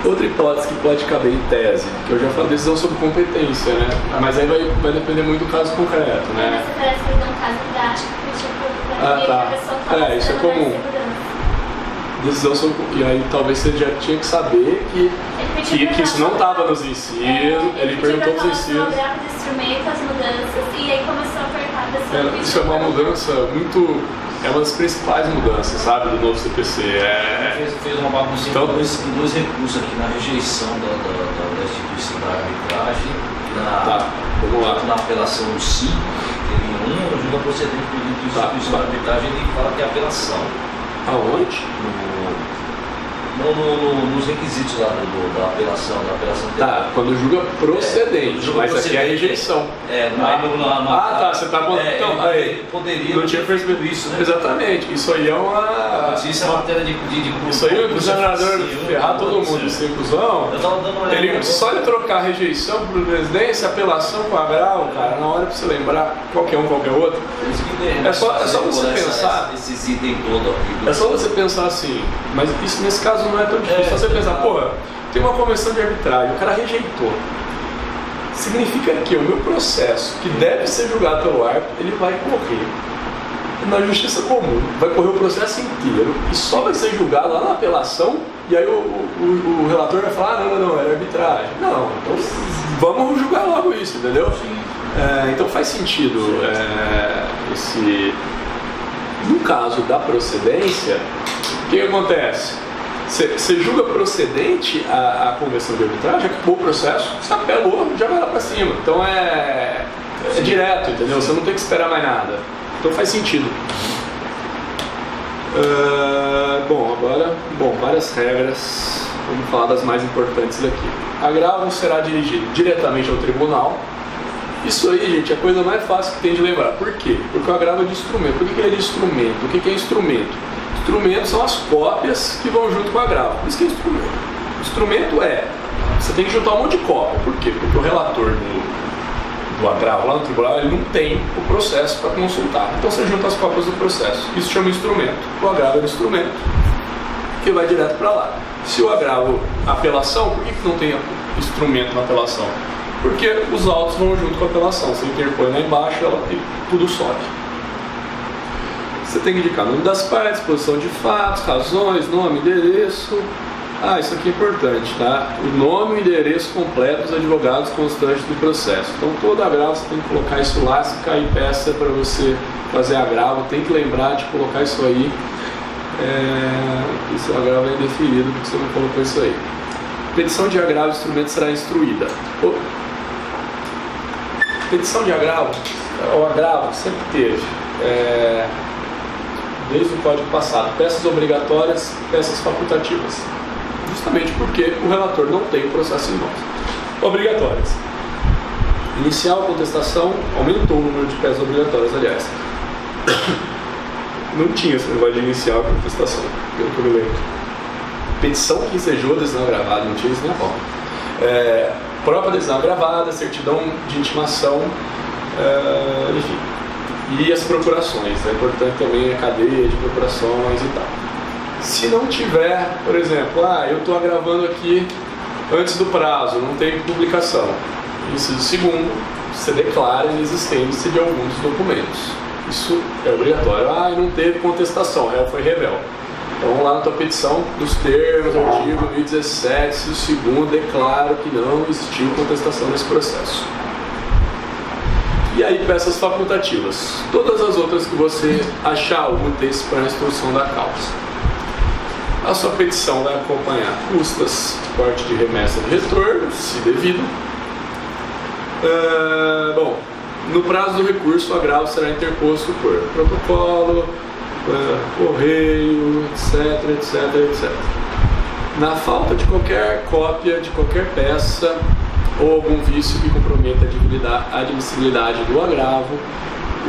Outra hipótese que pode caber em tese, que eu já falei, decisão sobre competência, né? Mas aí vai depender muito do caso concreto, né? Você parece que dar um caso prático, que tá. a pessoa fala Isso é comum. Decisão sobre... E aí talvez você já tinha que saber que isso não estava nos incisos, ele perguntou os incisos. Instrumento, as mudanças, e aí começou a apertar a pessoa. Isso é uma mudança muito... É uma das principais mudanças, sabe, do novo CPC. Fez uma bagunça em dois recursos aqui, na rejeição da instituição da arbitragem, vamos lá. Na apelação do 5, teve no julga procedente por instituição da arbitragem, ele fala que é apelação. Aonde? Nos requisitos lá da apelação. Tá, quando julga procedente, mas aqui é a rejeição. Você tá bom. Então, aí, poderia. Não tinha percebido isso, né? Exatamente. Isso aí é uma. Isso é matéria de isso aí, o examinador ferrar todo mundo sem inclusão. Só ele trocar a rejeição por presidência, apelação com agravo, cara, na hora pra você lembrar qualquer outro. É só você pensar. Esses itens todos aqui. É só você pensar assim, mas isso nesse caso não é tão difícil. Só você pensar, porra, tem uma convenção de arbitragem, o cara rejeitou. Significa que o meu processo, que deve ser julgado pelo árbitro, ele vai correr na justiça comum, vai correr o processo inteiro e só vai ser julgado lá na apelação, e aí o relator vai falar, não, era arbitragem. Não, então vamos julgar logo isso, entendeu? Então faz sentido no caso da procedência, o que acontece? Você julga procedente a convenção de arbitragem, acabou o processo, você apelou, já vai lá pra cima. Então é direto, entendeu? Você não tem que esperar mais nada. Então faz sentido. Várias regras. Vamos falar das mais importantes aqui. Agravo será dirigido diretamente ao tribunal. Isso aí, gente, é a coisa mais fácil que tem de lembrar. Por quê? Porque o agravo é de instrumento. Por que ele é de instrumento? O que é instrumento? Instrumentos são as cópias que vão junto com o agravo. Isso que é instrumento. Instrumento você tem que juntar um monte de cópia. Por quê? Porque o relator do agravo lá no tribunal, ele não tem o processo para consultar. Então você junta as cópias do processo. Isso chama instrumento. O agravo é um instrumento que vai direto para lá. Se o agravo apelação, por que não tem instrumento na apelação? Porque os autos vão junto com a apelação. Você interpõe lá embaixo e tudo sobe. Você tem que indicar o nome das partes, posição de fatos, razões, nome, endereço. Isso aqui é importante, tá? O nome e o endereço completo dos advogados constantes do processo. Então, todo agravo você tem que colocar isso lá. Se cair peça para você fazer agravo, tem que lembrar de colocar isso aí. Esse agravo é indeferido porque você não colocou isso aí. Petição de agravo do instrumento será instruída. Petição de agravo, o agravo sempre teve, desde o Código passado, peças obrigatórias, peças facultativas. Justamente porque o relator não tem o processo em mãos. Obrigatórias. Inicial contestação, aumentou o número de peças obrigatórias, aliás. Não tinha esse negócio de inicial contestação, pelo que eu me lembro. Petição que ensejou a decisão agravada, não tinha isso nem a pau. Própria decisão agravada, certidão de intimação, enfim. E as procurações, é importante também a cadeia de procurações e tal. Se não tiver, por exemplo, eu estou agravando aqui antes do prazo, não tem publicação. Inciso segundo, você declara a inexistência de alguns documentos. Isso é obrigatório. Não teve contestação, foi rebelde. Então lá na tua petição, nos termos, artigo 1017, inciso segundo, declaro que não existiu contestação nesse processo. E aí peças facultativas. Todas as outras que você achar úteis para a instrução da causa. A sua petição vai acompanhar custas, corte de remessa de retorno, se devido. Bom, no prazo do recurso, o agravo será interposto por protocolo, correio, etc. Na falta de qualquer cópia de qualquer peça ou algum vício que comprometa a admissibilidade do agravo,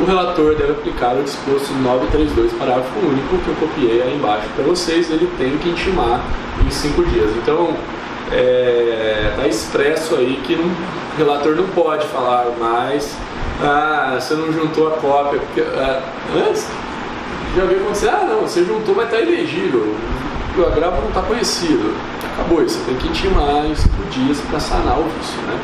o relator deve aplicar o disposto no 932, parágrafo único, que eu copiei aí embaixo para vocês. Ele tem que intimar em 5 dias. Então, está expresso aí que o relator não pode falar mais, você não juntou a cópia, porque antes já veio acontecer, não, você juntou, mas está ilegível, o agravo não está conhecido. Acabou isso, você tem que intimar em 5 dias para sanar o vício, né?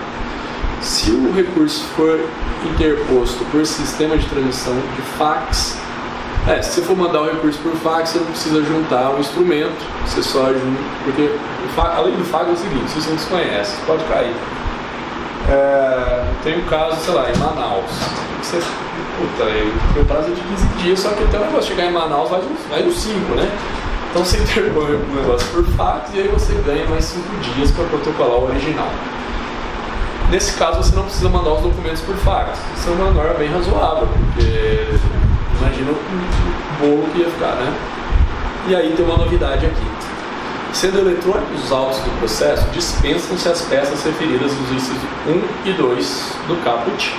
Se o recurso for interposto por sistema de transmissão de fax, se você for mandar o recurso por fax, você não precisa juntar o instrumento, você só junta, porque além do fax é o seguinte, se você não desconhece, pode cair. Tem um caso, sei lá, em Manaus, o prazo é de 15 dias, só que até o negócio chegar em Manaus vai nos 5, né? Então você interpõe o negócio por fax e aí você ganha mais 5 dias para protocolar o original. Nesse caso você não precisa mandar os documentos por fax. Isso é uma norma bem razoável, porque imagina o bolo que ia ficar, né? E aí tem uma novidade aqui. Sendo eletrônicos os autos do processo, dispensam-se as peças referidas nos incisos 1 e 2 do caput,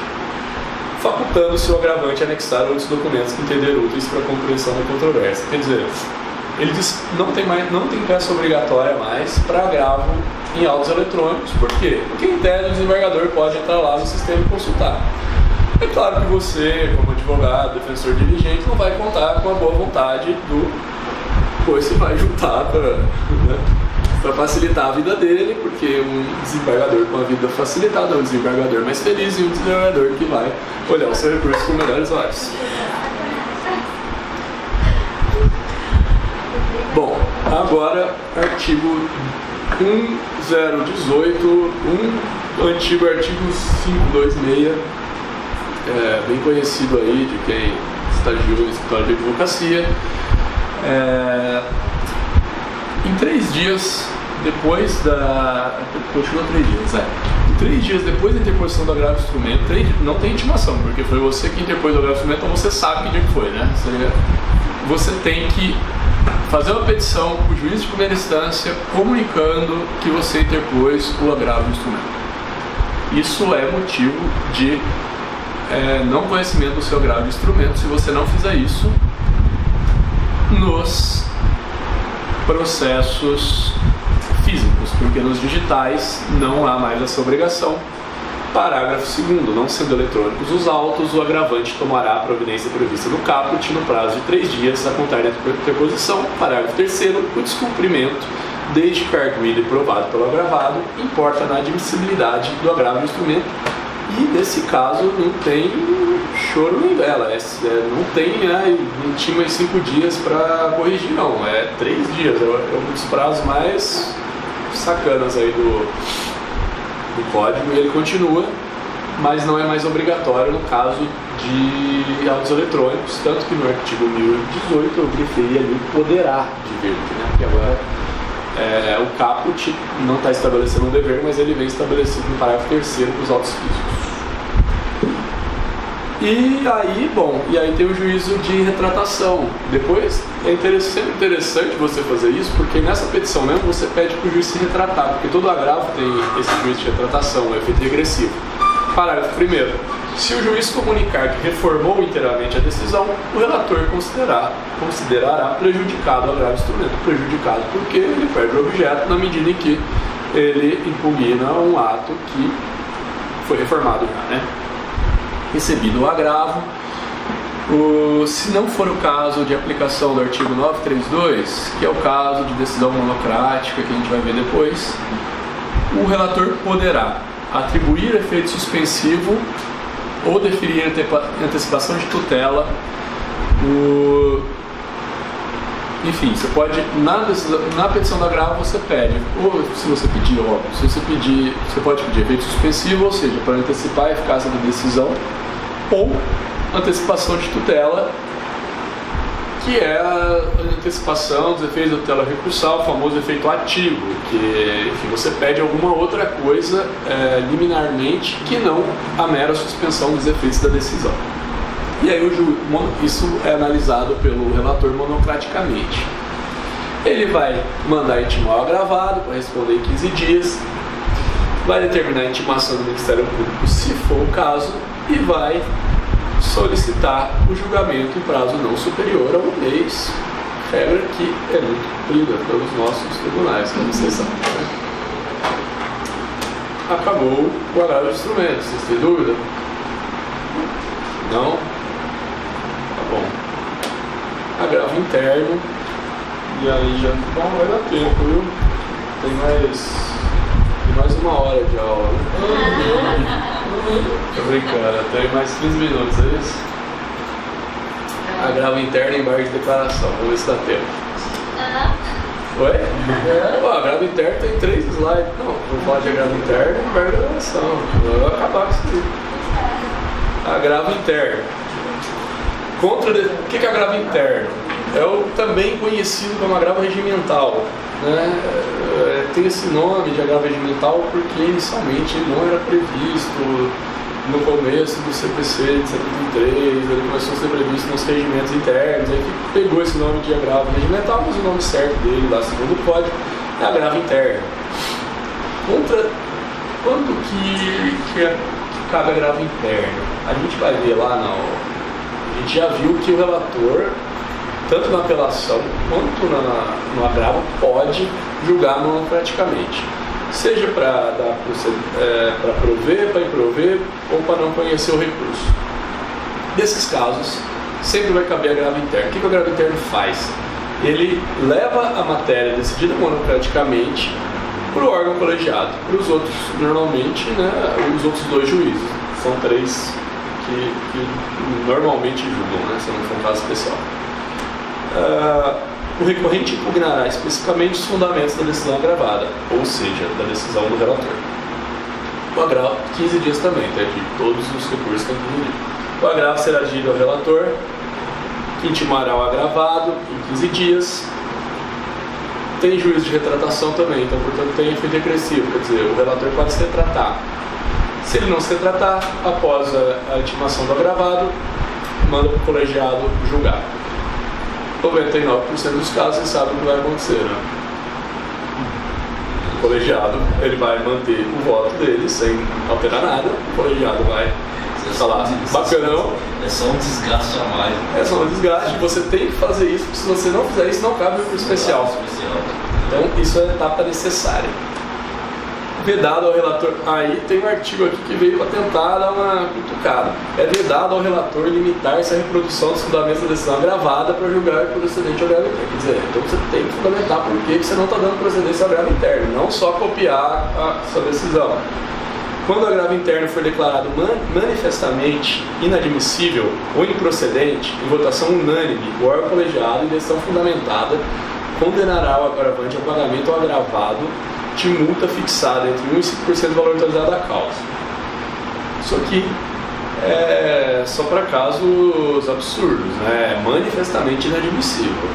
facultando-se o agravante a anexar outros documentos que entender úteis para a compreensão da controvérsia. Quer dizer, ele diz não tem peça obrigatória mais para agravo em autos eletrônicos. Por quê? Porque em tese o desembargador pode entrar lá no sistema e consultar. É claro que você, como advogado, defensor diligente, não vai contar com a boa vontade pois você vai juntar para facilitar a vida dele, porque um desembargador com a vida facilitada é um desembargador mais feliz e um desembargador que vai olhar o seu recurso com melhores olhos. Bom, agora artigo 1018, antigo artigo 526, bem conhecido aí de quem estagiou no escritório de advocacia. Em 3 dias depois continua 3 dias, Em 3 dias depois da interposição do agravo instrumento, não tem intimação, porque foi você que interpôs o agravo instrumento, então você sabe que dia que foi, né? Você tem que fazer uma petição para o juiz de primeira instância comunicando que você interpôs o agravo do instrumento. Isso é motivo de não conhecimento do seu agravo de instrumento se você não fizer isso nos processos físicos, porque nos digitais não há mais essa obrigação. Parágrafo 2º, não sendo eletrônicos os autos, o agravante tomará a providência prevista no caput no prazo de 3 dias a contar da interposição. Parágrafo 3º, o descumprimento, desde que arguido e provado pelo agravado, importa na admissibilidade do agravo do instrumento. E nesse caso não tem choro nem vela, não tem intima em 5 dias para corrigir, não, 3 dias, é um dos prazos mais sacanas aí do código, e ele continua, mas não é mais obrigatório no caso de autos eletrônicos, tanto que no artigo 1018 eu grifei ali poderá de verde, né? Que agora o caput não está estabelecendo um dever, mas ele vem estabelecido no parágrafo 3º para os autos físicos. E aí tem o juízo de retratação. Depois é interessante você fazer isso, porque nessa petição mesmo você pede para o juiz se retratar, porque todo agravo tem esse juízo de retratação, o efeito regressivo. Parágrafo 1º. Se o juiz comunicar que reformou inteiramente a decisão, o relator considerará prejudicado o agravo instrumento. Prejudicado porque ele perde o objeto na medida em que ele impugna um ato que foi reformado já, né? Recebido o agravo, se não for o caso de aplicação do artigo 932, que é o caso de decisão monocrática, que a gente vai ver depois, o relator poderá atribuir efeito suspensivo ou deferir antecipação de tutela. Enfim, você pode, na petição do agravo você pede, ou se você pedir, você pode pedir efeito suspensivo, ou seja, para antecipar a eficácia da decisão, ou antecipação de tutela, que é a antecipação dos efeitos da tutela recursal, o famoso efeito ativo, que enfim, você pede alguma outra coisa liminarmente que não a mera suspensão dos efeitos da decisão. E aí isso é analisado pelo relator monocraticamente. Ele vai mandar intimar o agravado para responder em 15 dias, vai determinar a intimação do Ministério Público, se for o caso, e vai solicitar o julgamento em prazo não superior a um mês, regra que é muito cumprida pelos nossos tribunais, como vocês sabem. Né? Acabou o agravo de instrumentos, vocês têm dúvida? Não? Tá bom. Agravo interno, e aí já não vai dar tempo, viu? Tem mais uma hora de aula. Tô brincando, tem mais 15 minutos, é isso? Agravo interno em embargo de declaração, vamos ver se dá tempo. Oi? Pô, agravo interno tem 3 slides. Não, vou falar de agravo interno e embargo de declaração. Eu vou acabar com isso aí. Agravo interno. O que é agravo interno? É o também conhecido como agravo regimental. Né? Tem esse nome de agravo regimental porque inicialmente ele não era previsto no começo do CPC de 73, ele começou a ser previsto nos regimentos internos, aí pegou esse nome de agravo regimental, mas o nome certo dele, lá segundo o código, é agravo interno. Quando que cabe agravo interno? A gente vai ver lá, a gente já viu que o relator, tanto na apelação quanto no agravo, pode julgar monocraticamente. Seja para prover, para improver ou para não conhecer o recurso. Nesses casos, sempre vai caber agravo interno. O que o agravo interno faz? Ele leva a matéria decidida monocraticamente para o órgão colegiado. Para os outros, normalmente, né, os outros 2 juízes. São 3 que normalmente julgam, né, se não for um caso especial. O recorrente impugnará especificamente os fundamentos da decisão agravada, ou seja, da decisão do relator. O agravo, 15 dias também, tá aqui, todos os recursos têm 15 dias. O agravo será dirigido ao relator, que intimará o agravado em 15 dias. Tem juízo de retratação também, então, portanto, tem efeito regressivo, quer dizer, o relator pode se retratar. Se ele não se retratar, após a intimação do agravado, manda para o colegiado julgar. 99% dos casos você sabe o que vai acontecer, né? O colegiado ele vai manter o voto dele sem alterar nada, o colegiado vai falar bacanão. É só um desgaste a mais. É só um desgaste, você tem que fazer isso, porque se você não fizer isso, não cabe o especial. Então isso é etapa necessária. Vedado ao relator, aí tem um artigo aqui que veio para tentar dar uma cutucada. É vedado ao relator limitar-se à reprodução dos fundamentos da decisão agravada para julgar procedente ao agravo interno. Quer dizer, então você tem que fundamentar por que você não está dando procedência ao agravo interno, não só copiar a sua decisão. Quando o agravo interno for declarado manifestamente inadmissível ou improcedente, em votação unânime, o órgão colegiado, em decisão fundamentada, condenará o agravante ao pagamento ao agravado de multa fixada entre 1% e 5% do valor totalizado da causa. Isso aqui só para casos absurdos, né? É manifestamente inadmissível.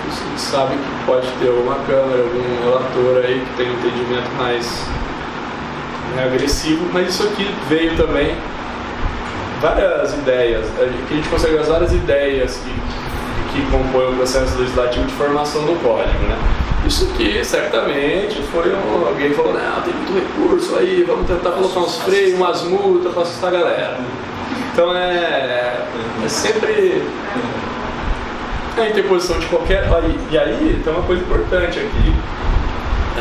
Você sabe que pode ter alguma câmera, algum relator aí que tem um entendimento mais agressivo, mas isso aqui veio também várias ideias, que a gente consegue as várias ideias que compõem o processo legislativo de formação do código, né? Isso aqui certamente foi alguém falou, não, tem muito recurso aí, vamos tentar colocar uns freios, umas multas para assustar a galera. Então é sempre a interposição de qualquer... E aí tem uma coisa importante aqui.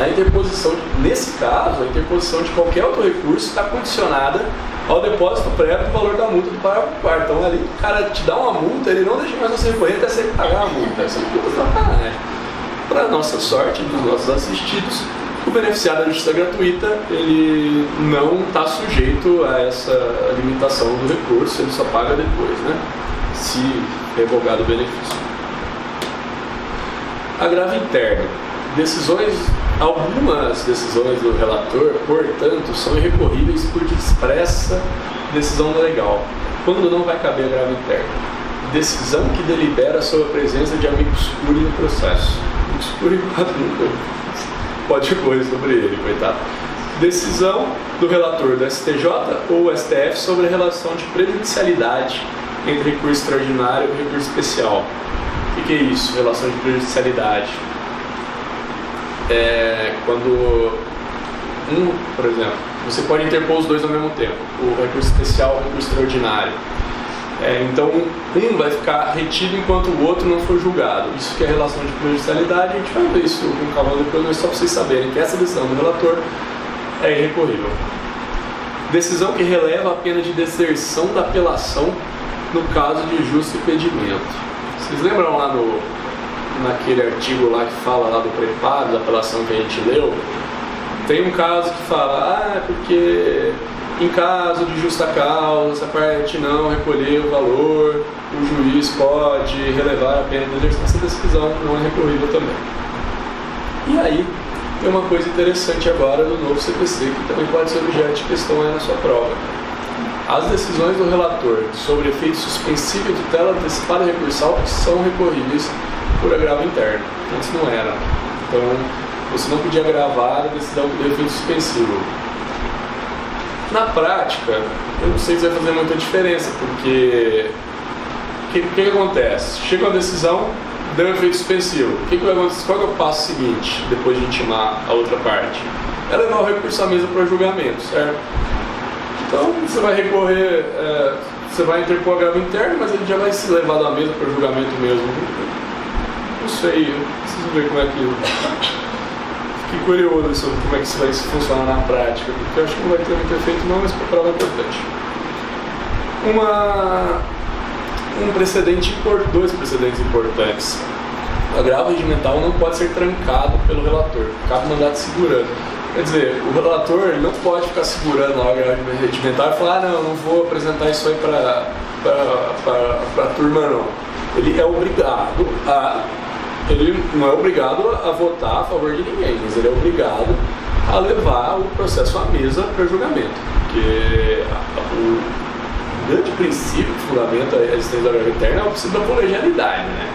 A interposição, nesse caso, a interposição de qualquer outro recurso está condicionada ao depósito prévio do valor da multa do parágrafo 4º. Então ali o cara te dá uma multa, ele não deixa mais você recorrer até você pagar a multa. Isso é sacanagem. Para nossa sorte, dos nossos assistidos, o beneficiário da justiça gratuita, ele não está sujeito a essa limitação do recurso, ele só paga depois, né? Se revogado o benefício. Agravo interno. Algumas decisões do relator, portanto, são irrecorríveis por expressa decisão legal, quando não vai caber agravo interno. Decisão que delibera sobre a presença de amicus curiae no processo. Amicus curiae nunca pode recorrer sobre ele, coitado. Decisão do relator do STJ ou STF sobre a relação de prejudicialidade entre recurso extraordinário e recurso especial. O que é isso, relação de prejudicialidade? Quando por exemplo, você pode interpor os dois ao mesmo tempo, o recurso especial e o recurso extraordinário. Então, um vai ficar retido enquanto o outro não for julgado. Isso que é a relação de prejudicialidade, a gente vai ver isso com calma depois, mas só para vocês saberem que essa decisão do relator é irrecorrível. Decisão que releva a pena de deserção da apelação no caso de justo impedimento. Vocês lembram lá naquele artigo lá que fala lá do preparo da apelação que a gente leu? Tem um caso que fala, porque em caso de justa causa, essa parte não recolheu o valor, o juiz pode relevar a pena de deserção. Essa decisão não é recorrível também. E aí, tem uma coisa interessante agora do novo CPC, que também pode ser objeto de questão aí na sua prova. As decisões do relator sobre efeito suspensivo e tutela antecipada recursal são recorríveis por agravo interno. Antes não era. Então, você não podia agravar a decisão por efeito suspensivo. Na prática, eu não sei se vai fazer muita diferença, porque o que acontece? Chega uma decisão, deu efeito suspensivo. O que vai acontecer? Qual é o passo seguinte, depois de intimar a outra parte? É levar o recurso à mesa para julgamento, certo? Então, você vai recorrer, você vai interpor agravo interno, mas ele já vai ser levado à mesa para julgamento mesmo. Não sei, eu preciso ver como é que... Fiquei curioso sobre como é que isso vai funcionar na prática, porque eu acho que não vai ter muito efeito não, mas para a prova é importante. Dois precedentes importantes. O agravo regimental não pode ser trancado pelo relator, cabe mandato segurando. Quer dizer, o relator ele não pode ficar segurando o agravo regimental e falar, não vou apresentar isso aí para a turma não. Ele é obrigado a... Ele não é obrigado a votar a favor de ninguém, mas ele é obrigado a levar o processo à mesa para julgamento. Porque o grande princípio que fundamenta a existência do agravo interno é o princípio da colegialidade, né?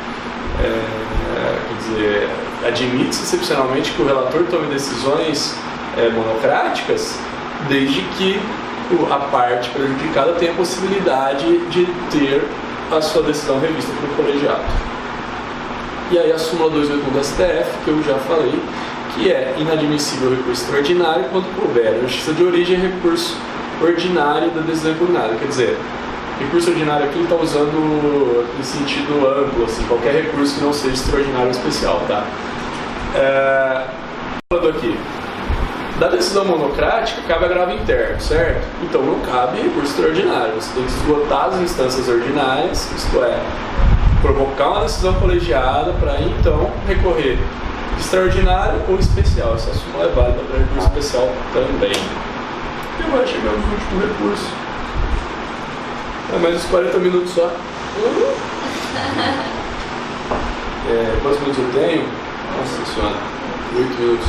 Quer dizer, admite-se excepcionalmente que o relator tome decisões monocráticas, desde que a parte prejudicada tenha a possibilidade de ter a sua decisão revista pelo colegiado. E aí a súmula 281 do STF, que eu já falei, que é inadmissível o recurso extraordinário quando couber na justiça de origem recurso ordinário da decisão impugnável. Quer dizer, recurso ordinário aqui está usando em sentido amplo, assim, qualquer recurso que não seja extraordinário ou especial, tá? Falando aqui, da decisão monocrática cabe agravo interno, certo? Então não cabe recurso extraordinário, você tem que esgotar as instâncias ordinárias, isto é, provocar uma decisão colegiada para então recorrer extraordinário ou especial. Essa súmula é válida para recurso especial também. E agora chegamos no último recurso. Mais uns 40 minutos só. Quantos minutos eu tenho? Nossa senhora, 8 minutos.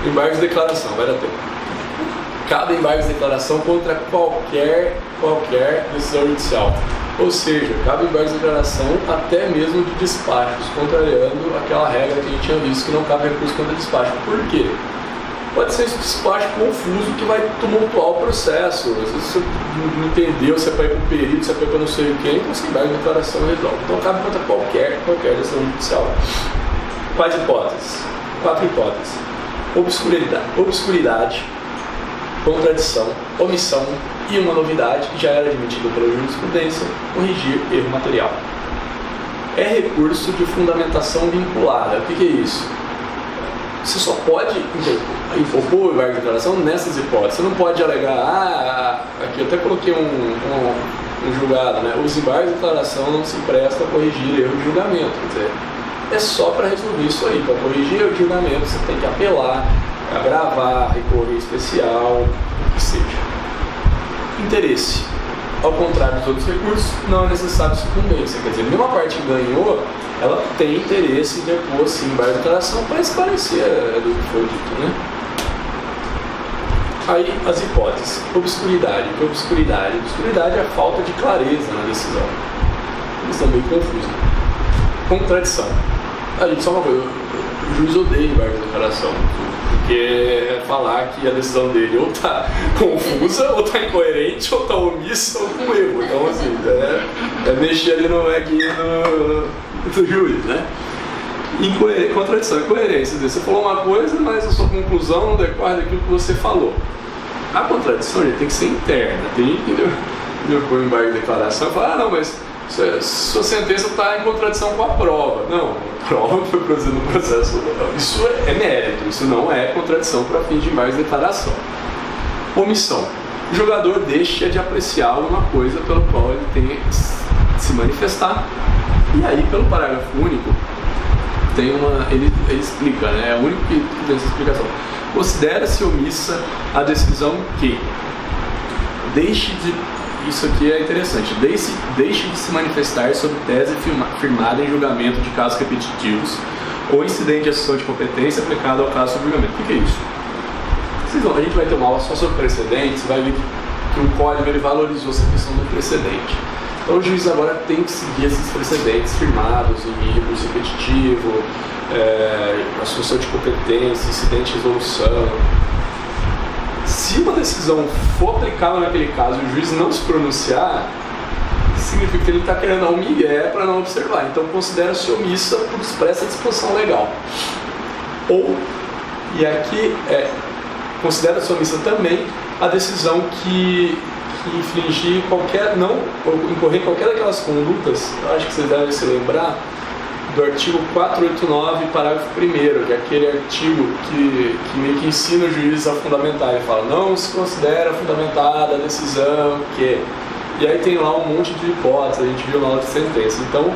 Embargos de declaração, vai dar tempo. cabe embargos de declaração contra qualquer decisão judicial. Ou seja, cabe embargos de declaração até mesmo de despachos, contrariando aquela regra que a gente tinha visto que não cabe recurso contra despacho. Por quê? Pode ser esse despacho confuso que vai tumultuar o processo. Às vezes você não entendeu, você vai para o perito, você vai para não sei quem, então você embargo de declaração e resolve. Então cabe contra qualquer decisão judicial. Quais hipóteses? 4 hipóteses. Obscuridade, contradição, omissão e uma novidade que já era admitida pela jurisprudência, corrigir erro material. É recurso de fundamentação vinculada. O que é isso? Você só pode impor o embargo de declaração nessas hipóteses. Você não pode alegar, aqui eu até coloquei um julgado, né? Os embargos de declaração não se prestam a corrigir erro de julgamento. Quer dizer, é só para resolver isso aí. Para corrigir erro de julgamento, você tem que apelar, agravar, recorrer especial, o que seja. Interesse. Ao contrário dos outros recursos, não é necessário sucumbência. Quer dizer, mesmo a parte que ganhou, ela tem interesse em depor sim embargo de declaração para esclarecer do que foi dito, né? Aí as hipóteses. Obscuridade. O que é obscuridade? Obscuridade é a falta de clareza na decisão. Eles estão meio confusos. Contradição. Gente, só uma coisa, o juiz odeia embargo de declaração, porque é falar que a decisão dele ou está confusa, ou está incoerente, ou está omissa, ou com erro. Então, assim, é mexer ali no eguinho do juiz, né? Contradição, incoerência. Você falou uma coisa, mas a sua conclusão não decorre daquilo que você falou. A contradição, gente, tem que ser interna. Tem gente que deu embargo de declaração e fala, não, mas sua sentença está em contradição com a prova. Não, a prova foi produzida no processo. Isso é mérito, isso não é contradição para fins de embargo de declaração. Omissão. O jogador deixa de apreciar alguma coisa pelo qual ele tem que se manifestar. E aí, pelo parágrafo único, tem ele explica, né? É o único que tem essa explicação. Considera-se omissa a decisão que isso aqui é interessante. Deixe de se manifestar sobre tese firmada em julgamento de casos repetitivos ou incidente de assunção de competência aplicado ao caso sobre julgamento. O que é isso? A gente vai ter uma aula só sobre precedentes, vai ver que o código ele valorizou essa questão do precedente. Então o juiz agora tem que seguir esses precedentes firmados em recurso repetitivo, assunção de competência, incidente de resolução. Se uma decisão for aplicável naquele caso e o juiz não se pronunciar, significa que ele está querendo dar um migué para não observar. Então considera-se omissa por expressa disposição legal. E aqui considera-se omissa também a decisão que infringir incorrer em qualquer daquelas condutas. Eu acho que vocês devem se lembrar do artigo 489, parágrafo 1º, que é aquele artigo que meio que ensina o juiz a fundamentar. Ele fala, não se considera fundamentada a decisão que... E aí tem lá um monte de hipóteses, a gente viu na outra sentença. Então,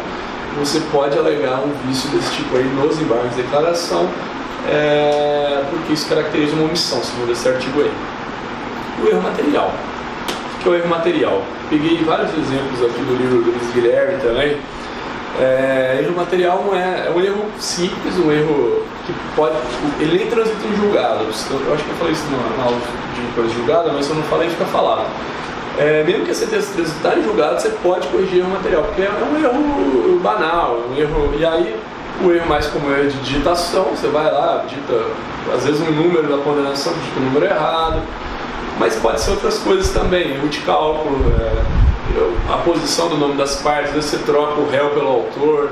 você pode alegar um vício desse tipo aí nos embargos de declaração, porque isso caracteriza uma omissão, segundo esse artigo aí. O erro material. O que é o erro material? Peguei vários exemplos aqui do livro do Luiz Guilherme também. Erro material não é um erro simples, um erro que pode... Ele nem transita em julgado. Eu acho que eu falei isso na aula de coisa julgada, mas se eu não falei, fica falado. Mesmo que a sentença transitar em julgado, você pode corrigir erro material, porque é um erro banal, um erro... E aí, o erro mais comum é de digitação, você vai lá, digita, às vezes um número da condenação, digita um número errado, mas pode ser outras coisas também, erro de cálculo, a posição do nome das partes, às vezes você troca o réu pelo autor,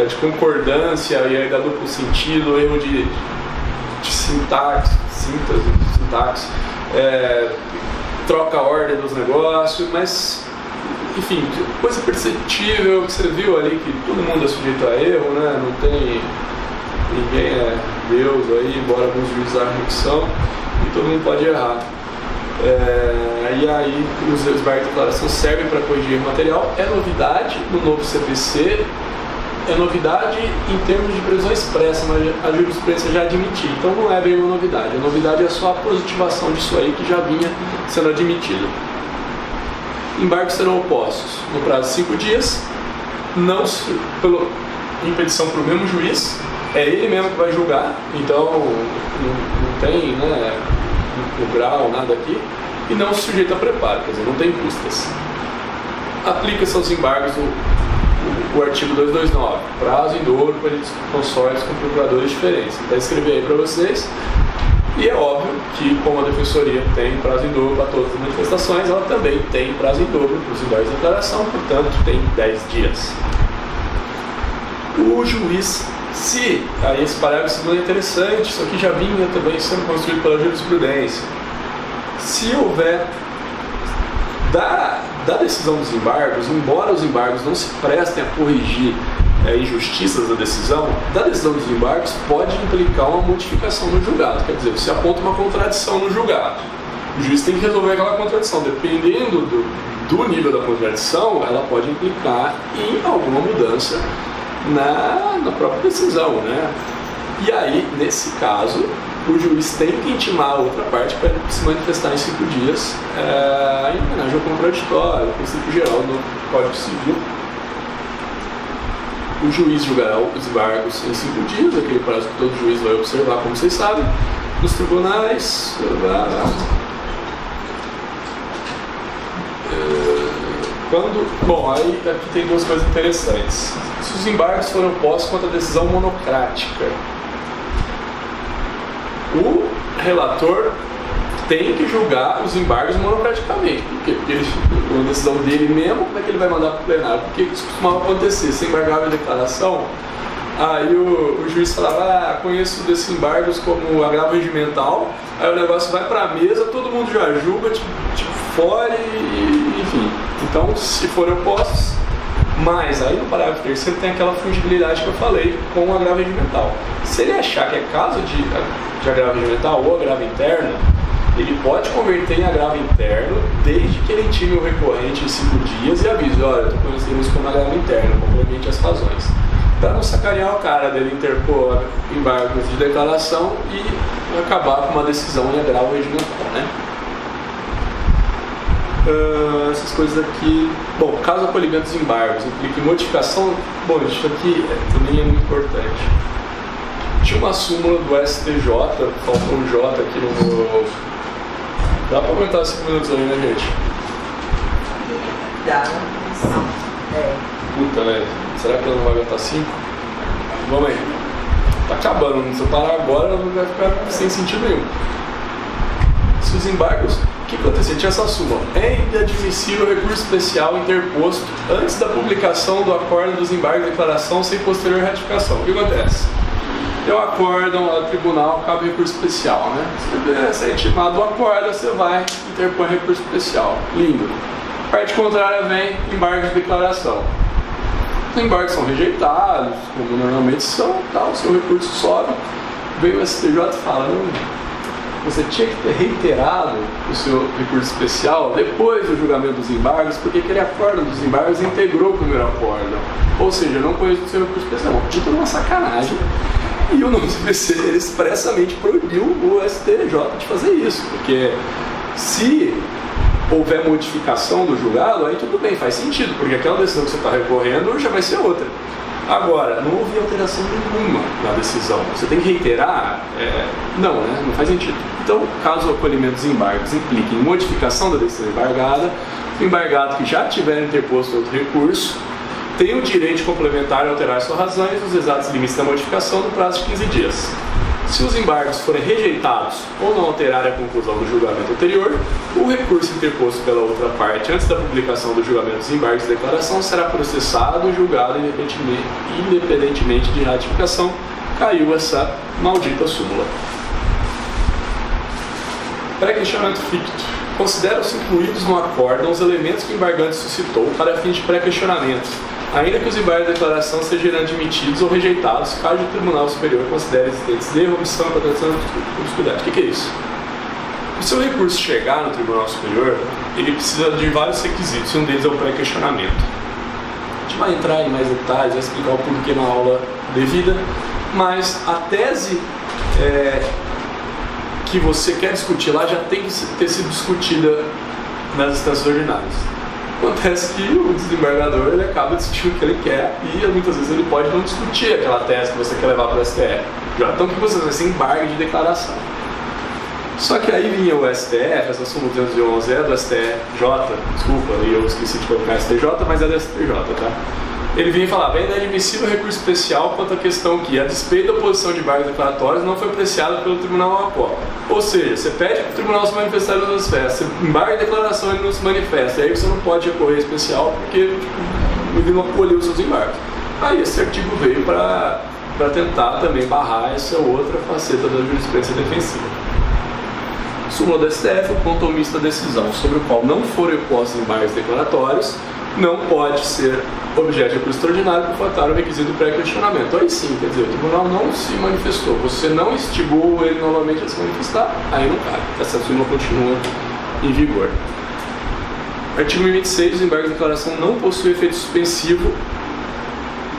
de concordância e aí dá duplo sentido, erro de sintaxe, troca a ordem dos negócios, mas enfim, coisa perceptível que você viu ali que todo mundo é sujeito a erro, né? Não tem ninguém é Deus aí, embora alguns juízes acham que são, e todo mundo pode errar. E aí os embargos de declaração servem para corrigir erro material. É novidade no novo CPC, é novidade em termos de previsão expressa, mas a jurisprudência já admitiu, então não é bem uma novidade. A novidade é só a positivação disso aí que já vinha sendo admitido. Embargos serão opostos no prazo de 5 dias, em petição para o mesmo juiz, é ele mesmo que vai julgar, então não tem, né? no grau, nada aqui, e não se sujeita a preparo, quer dizer, não tem custas. Aplica-se aos embargos o artigo 229, prazo em dobro para consórcios com procuradores diferentes. Vou escrever aí para vocês. E é óbvio que, como a defensoria tem prazo em dobro para todas as manifestações, ela também tem prazo em dobro para os embargos de declaração, portanto, tem 10 dias. O juiz, se, aí esse parágrafo segundo é interessante, isso aqui já vinha também sendo construído pela jurisprudência. Se houver da decisão dos embargos, embora os embargos não se prestem a corrigir injustiças da decisão dos embargos pode implicar uma modificação no julgado. Quer dizer, você aponta uma contradição no julgado. O juiz tem que resolver aquela contradição. Dependendo do nível da contradição, ela pode implicar em alguma mudança na própria decisão, né? E aí, nesse caso, o juiz tem que intimar a outra parte para se manifestar em 5 dias em homenagem ao contraditório, o princípio geral do Código Civil. O juiz julgará os embargos em 5 dias, aquele prazo que todo juiz vai observar, como vocês sabem, nos tribunais. Bom, aí aqui tem duas coisas interessantes. Se os embargos foram postos contra a decisão monocrática, o relator tem que julgar os embargos monocraticamente. Por quê? Porque uma decisão dele mesmo, como é que ele vai mandar para o plenário? Porque isso costumava acontecer, se embargava a declaração, aí o juiz falava, conheço desses embargos como agravo regimental, aí o negócio vai para a mesa, todo mundo já julga, tipo fora, enfim. Então, se forem opostos, mas aí no parágrafo 3º tem aquela fungibilidade que eu falei com o agravo regimental. Se ele achar que é caso de agravo regimental ou agravo interno, ele pode converter em agravo interno desde que ele intime o recorrente em 5 dias e avise, olha, eu estou conhecendo isso como agravo interno, complemente as razões. Para não sacanear o cara dele interpor embargos de declaração e acabar com uma decisão em agravo regimental, né? Essas coisas aqui. Bom, caso acolhimento dos embargos implique modificação, bom, isso aqui também é muito importante. Tinha uma súmula do STJ, faltou um J aqui no meu. Dá pra aumentar 5 minutos aí, né, gente? Dá. Puta, né? Será que ela não vai aguentar 5? Vamos aí. Tá acabando, se eu parar agora, não vai ficar sem sentido nenhum. Se os embargos. O que acontecia? Tinha essa súmula. É inadmissível recurso especial interposto antes da publicação do acórdão dos embargos de declaração sem posterior ratificação. O que acontece? Eu acórdão ao tribunal, cabe recurso especial, né? Se é intimado o acórdão, você vai interpor recurso especial. Lindo. Parte contrária vem embargo de declaração. Os embargos são rejeitados, como normalmente são, tá? O seu recurso sobe, vem o STJ e fala, não, você tinha que ter reiterado o seu recurso especial depois do julgamento dos embargos, porque aquele acórdão dos embargos integrou o primeiro acórdão. Ou seja, eu não conheço o seu recurso especial. Isso é uma sacanagem. E o novo CPC ele expressamente proibiu o STJ de fazer isso, porque se houver modificação do julgado, aí tudo bem, faz sentido, porque aquela decisão que você está recorrendo já vai ser outra. Agora, não houve alteração nenhuma na decisão. Você tem que reiterar? Não, né? Não faz sentido. Então, caso o acolhimento dos embargos implique em modificação da decisão embargada, o embargado que já tiver interposto outro recurso tem o direito de complementar e alterar suas razões nos exatos limites da modificação no prazo de 15 dias. Se os embargos forem rejeitados ou não alterarem a conclusão do julgamento anterior, o recurso interposto pela outra parte antes da publicação do julgamento dos embargos de declaração será processado e julgado independentemente de ratificação. Caiu essa maldita súmula. Pré-questionamento ficto. Consideram-se incluídos no acórdão os elementos que o embargante suscitou para fins de pré-questionamento, ainda que os embargos de declaração sejam admitidos ou rejeitados, caso o Tribunal Superior considere existentes de erro, omissão, contradição ou obscuridade. O que é isso? O seu recurso chegar no Tribunal Superior, ele precisa de vários requisitos, e um deles é o pré-questionamento. A gente vai entrar em mais detalhes, vai explicar o porquê na aula devida, mas a tese que você quer discutir lá já tem que ter sido discutida nas instâncias ordinárias. Acontece que o desembargador ele acaba discutindo o que ele quer e muitas vezes ele pode não discutir aquela tese que você quer levar para o STF. Então o que você vai ser embargo de declaração. Só que aí vinha o STF, essa súmula 211 é do STJ, desculpa, eu esqueci de colocar STJ, mas é do STJ, tá? Ele vinha falar, bem, é admissível recurso especial quanto à questão que, a despeito da oposição de embargos declaratórios, não foi apreciado pelo Tribunal APO. Ou seja, você pede para o Tribunal se manifestar nas suas festas, você embarga a declaração e ele não se manifesta, e aí você não pode recorrer especial porque ele não acolheu os seus embargos. Aí esse artigo veio para tentar também barrar essa outra faceta da jurisprudência defensiva. Súmula do STF, o ponto omisso da decisão sobre o qual não forem postos embargos declaratórios, não pode ser objeto de recurso extraordinário por faltar o requisito do pré-questionamento. Aí sim, quer dizer, o tribunal não se manifestou, você não instigou ele novamente a se manifestar, aí não cabe, essa súmula continua em vigor. Artigo 1026, os embargos de declaração não possuem efeito suspensivo,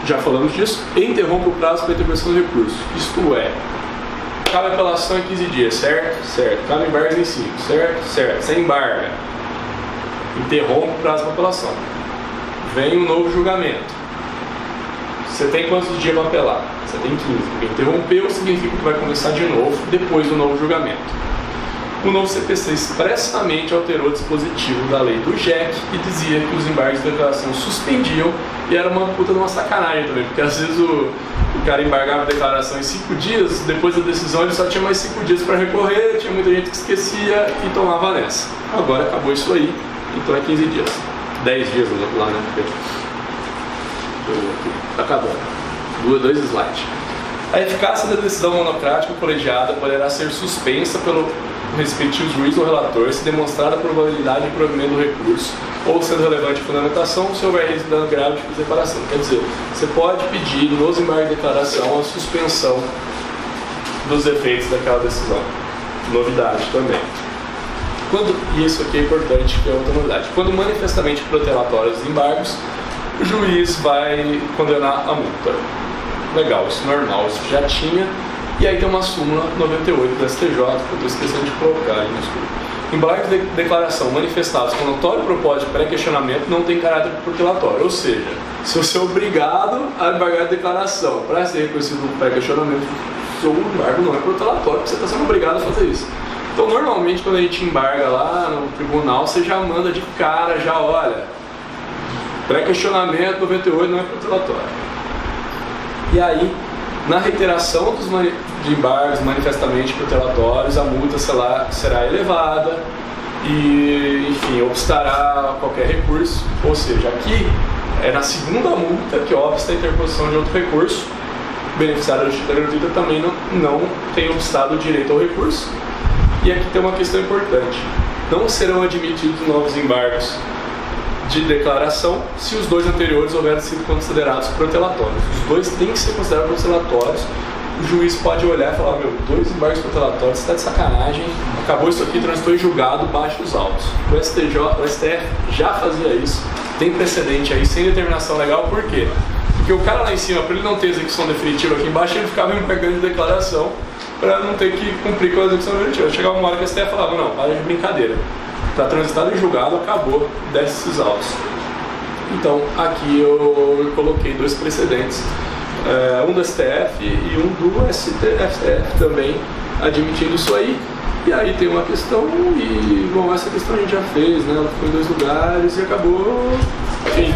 já falamos disso, e interrompe o prazo para a intervenção do recurso, isto é, cabe apelação em 15 dias, certo? Certo. Cabe embargos em 5, certo? Certo. Você embarga, interrompe o prazo para apelação. Vem um novo julgamento. Você tem quantos dias para apelar? Você tem 15. Porque interrompeu significa que vai começar de novo depois do novo julgamento. O novo CPC expressamente alterou o dispositivo da lei do JEC e dizia que os embargos de declaração suspendiam, e era uma puta de uma sacanagem também, porque às vezes o cara embargava a declaração em 5 dias, depois da decisão ele só tinha mais 5 dias para recorrer, tinha muita gente que esquecia e tomava nessa. Agora acabou isso aí, então é 15 dias. 10 dias lá, né? Tá acabando. 2 slides. A eficácia da decisão monocrática colegiada poderá ser suspensa pelo respectivo juiz ou relator se demonstrada a probabilidade de provimento do recurso ou sendo relevante a fundamentação se houver risco de dano grave de separação. Quer dizer, você pode pedir nos embargos de declaração a suspensão dos efeitos daquela decisão. Novidade também. E isso aqui é importante, que é outra novidade. Quando manifestamente protelatórios os embargos, o juiz vai condenar a multa. Legal, isso é normal, isso já tinha. E aí tem uma súmula 98 do STJ, que eu estou esquecendo de colocar aí, desculpa. Embargos de declaração manifestados com notório propósito de pré-questionamento não tem caráter protelatório. Ou seja, se você é obrigado a embargar a declaração para ser reconhecido como pré-questionamento, seu embargo não é protelatório, porque você está sendo obrigado a fazer isso. Então, normalmente, quando a gente embarga lá no tribunal, você já manda de cara, já olha, pré-questionamento 98 não é protelatório. E aí, na reiteração de embargos manifestamente protelatórios, a multa será elevada e, enfim, obstará qualquer recurso. Ou seja, aqui é na segunda multa que obsta a interposição de outro recurso. O beneficiário da justiça gratuita também não tem obstado o direito ao recurso. E aqui tem uma questão importante. Não serão admitidos novos embargos de declaração se os 2 anteriores houverem sido considerados protelatórios. Os 2 têm que ser considerados protelatórios. O juiz pode olhar e falar, 2 embargos protelatórios, você está de sacanagem, acabou isso aqui, transitou em julgado, baixa os autos. O STF já fazia isso, tem precedente aí, sem determinação legal, por quê? Porque o cara lá em cima, para ele não ter execução definitiva aqui embaixo, ele ficava embargando de declaração para não ter que cumprir com a execução definitiva. Chegava uma hora que o STF falava, não, para de brincadeira. Está transitado em julgado, acabou, desce esses autos. Então, aqui eu coloquei 2 precedentes, um do STF e um do STF também, admitindo isso aí. E aí tem uma questão, e bom, essa questão a gente já fez, né? Ela ficou em 2 lugares e acabou. Enfim.